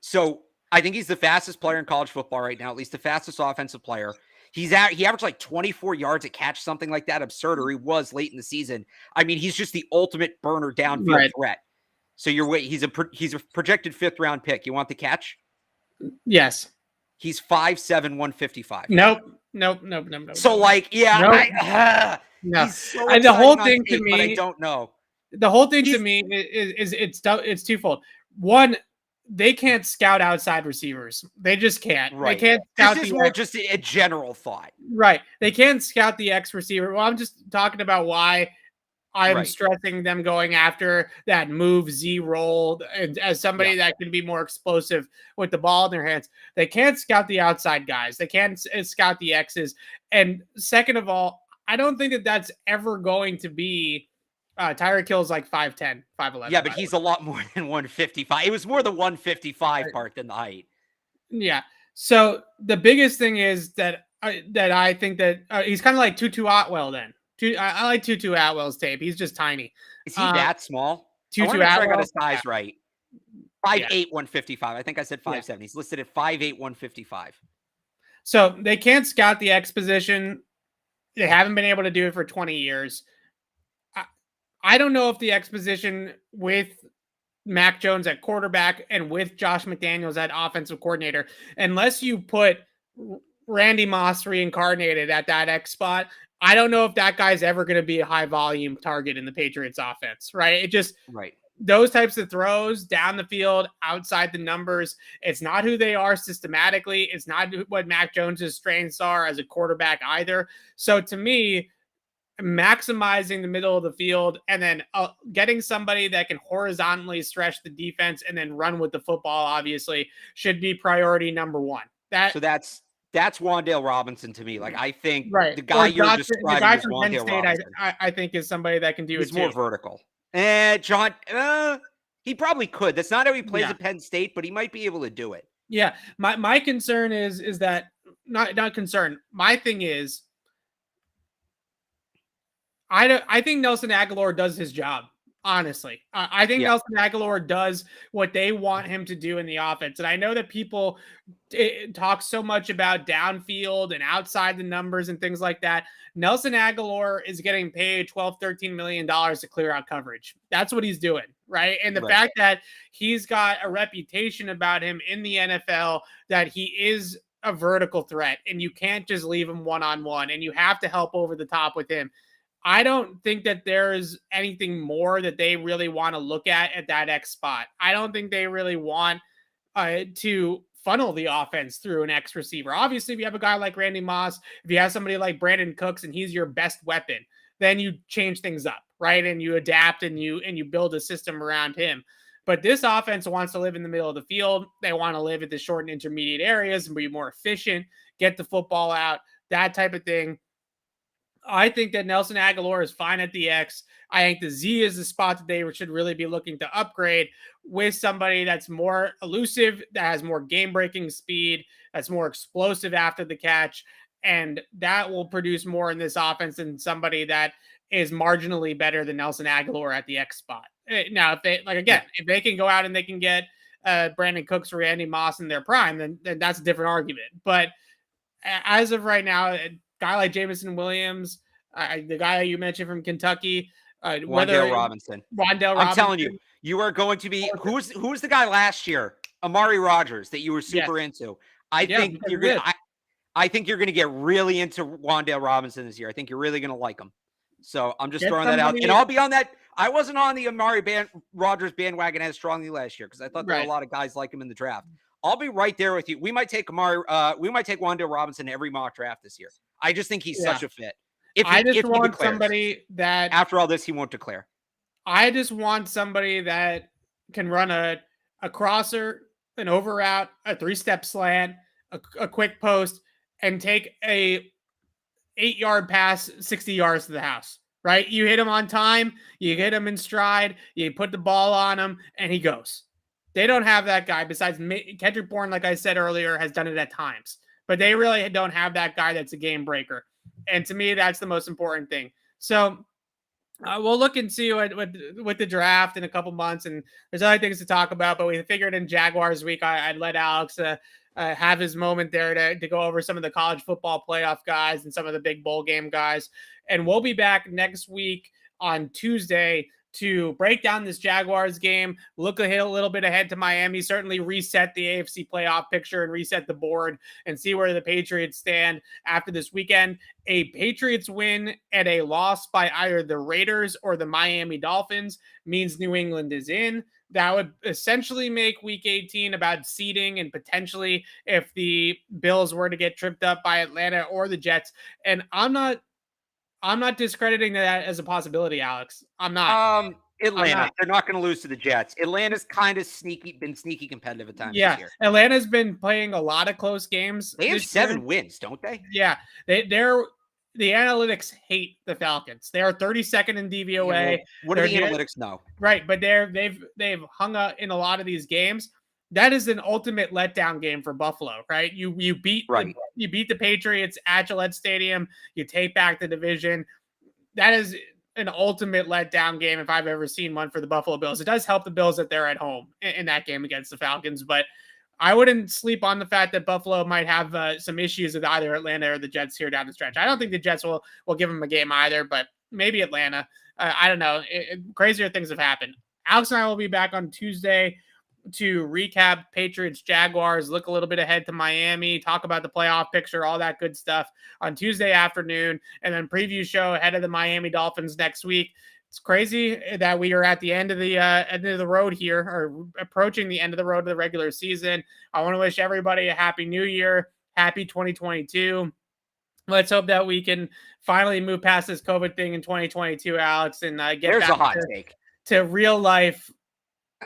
So I think he's the fastest player in college football right now, at least the fastest offensive player. He averaged like 24 yards a catch, something like that. Absurd, or he was late in the season. I mean, he's just the ultimate burner downfield threat. So he's a projected 5th round pick. You want the catch? Yes. He's 5'7", 155. Nope. So like, no. He's so and the whole thing tape, to me, but I don't know. The whole thing to me is it's twofold. One, they can't scout outside receivers. They just can't. Right. They can't scout this is more just a general thought. Right. They can't scout the X receiver. Well, I'm just talking about why I'm stressing them going after that move Z roll and as somebody that can be more explosive with the ball in their hands. They can't scout the outside guys. They can't scout the X's. And second of all, I don't think that that's ever going to be Tyreek Hill's like 5'10", 5'11". Yeah, but he's a lot more than 155. It was more the 155 part than the height. Yeah. So the biggest thing is that I think that he's kind of like Tutu Atwell then. I like Tutu Atwell's tape. He's just tiny. Is he that small? Tutu I want to make sure I got Atwell? his size right. 5'8", 155. I think I said 5'7". He's listed at 5'8", 155. So they can't scout the X position. They haven't been able to do it for 20 years. I don't know if the X position with Mac Jones at quarterback and with Josh McDaniels at offensive coordinator, unless you put Randy Moss reincarnated at that X spot, I don't know if that guy's ever going to be a high volume target in the Patriots offense, right? It just, those types of throws down the field, outside the numbers, it's not who they are systematically. It's not what Mac Jones's strengths are as a quarterback either. So to me, maximizing the middle of the field and then getting somebody that can horizontally stretch the defense and then run with the football, obviously, should be priority number one. So that's Wan'Dale Robinson to me. Like, I think the guy you're describing is Wan'Dale Robinson. I think is somebody that can do it too. He's more vertical. John, he probably could. That's not how he plays at Penn State, but he might be able to do it. Yeah. My concern is that not concern. My thing is, I think Nelson Agholor does his job. Honestly, I think Nelson Agholor does what they want him to do in the offense. And I know that people talk so much about downfield and outside the numbers and things like that. Nelson Agholor is getting paid $12-13 million to clear out coverage. That's what he's doing, right? And the fact that he's got a reputation about him in the NFL that he is a vertical threat and you can't just leave him one-on-one and you have to help over the top with him. I don't think that there's anything more that they really want to look at that X spot. I don't think they really want to funnel the offense through an X receiver. Obviously, if you have a guy like Randy Moss, if you have somebody like Brandon Cooks and he's your best weapon, then you change things up, right? And you adapt and you build a system around him. But this offense wants to live in the middle of the field. They want to live at the short and intermediate areas and be more efficient, get the football out, that type of thing. I think that Nelson Agholor is fine at the X. I think the Z is the spot that they should really be looking to upgrade with somebody that's more elusive, that has more game-breaking speed, that's more explosive after the catch, and that will produce more in this offense than somebody that is marginally better than Nelson Agholor at the X spot. Now, if they, if they can go out and they can get Brandon Cooks or Randy Moss in their prime, then that's a different argument. But as of right now, guy like Jameson Williams, the guy you mentioned from Kentucky, Wan'Dale Robinson. I'm telling you, you are going to be who was the guy last year? Amari Rodgers that you were super into. I think you're going to get really into Wan'Dale Robinson this year. I think you're really going to like him. So I'm just throwing that out, and I'll be on that. I wasn't on the Amari Rodgers bandwagon as strongly last year because I thought there were a lot of guys like him in the draft. I'll be right there with you. We might take Wan'Dale Robinson in every mock draft this year. I just think he's such a fit. I just want somebody that after all this, he won't declare. I just want somebody that can run a crosser, an over route, a 3-step slant, a quick post, and take a 8-yard pass 60 yards to the house, right? You hit him on time, you hit him in stride, you put the ball on him, and he goes. They don't have that guy besides Kendrick Bourne, like I said earlier, has done it at times. But they really don't have that guy that's a game breaker. And to me, that's the most important thing. So we'll look and see with the draft in a couple months. And there's other things to talk about. But we figured in Jaguars week, I'd let Alex have his moment there to go over some of the college football playoff guys and some of the big bowl game guys. And we'll be back next week on Tuesday to break down this Jaguars game, look a little bit ahead to Miami, certainly reset the AFC playoff picture and reset the board and see where the Patriots stand after this weekend. A Patriots win and a loss by either the Raiders or the Miami Dolphins means New England is in. That would essentially make week 18 about seeding and potentially if the Bills were to get tripped up by Atlanta or the Jets. And I'm not I'm not discrediting that as a possibility, Alex. I'm not. Atlanta, they're not going to lose to the Jets. Atlanta's kind of been sneaky competitive at times this year. Atlanta's been playing a lot of close games. They have 7 wins, don't they? Yeah, they're the analytics hate the Falcons. They are 32nd in DVOA. Yeah, well, what do the analytics know? Right, but they've hung up in a lot of these games. That is an ultimate letdown game for Buffalo, right? You beat the Patriots at Gillette Stadium. You take back the division. That is an ultimate letdown game if I've ever seen one for the Buffalo Bills. It does help the Bills that they're at home in that game against the Falcons, but I wouldn't sleep on the fact that Buffalo might have some issues with either Atlanta or the Jets here down the stretch. I don't think the Jets will give them a game either, but maybe Atlanta. I don't know. Crazier things have happened. Alex and I will be back on Tuesday to recap Patriots, Jaguars, look a little bit ahead to Miami, talk about the playoff picture, all that good stuff on Tuesday afternoon, and then preview show ahead of the Miami Dolphins next week. It's crazy that we are at the end of the road here, or approaching the end of the road of the regular season. I want to wish everybody a happy new year, happy 2022. Let's hope that we can finally move past this COVID thing in 2022, Alex, and get back to real life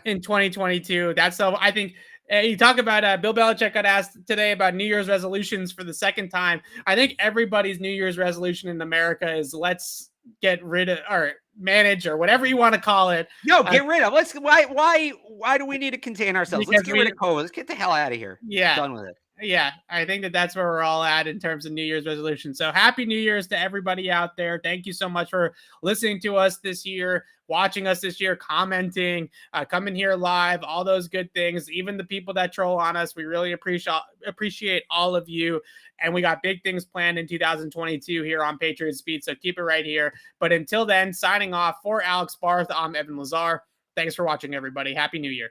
in 2022. That's so. I think you talk about Bill Belichick got asked today about New Year's resolutions for the second time. I think everybody's New Year's resolution in America is let's get rid of or manage or whatever you want to call it. Get rid of. Why do we need to contain ourselves? Let's get rid of COVID. Let's get the hell out of here. Yeah, done with it. Yeah, I think that's where we're all at in terms of New Year's resolution. So happy New Year's to everybody out there. Thank you so much for listening to us this year, watching us this year, commenting, coming here live, all those good things. Even the people that troll on us, we really appreciate all of you. And we got big things planned in 2022 here on Patriots Beat, so keep it right here. But until then, signing off for Alex Barth, I'm Evan Lazar. Thanks for watching, everybody. Happy New Year.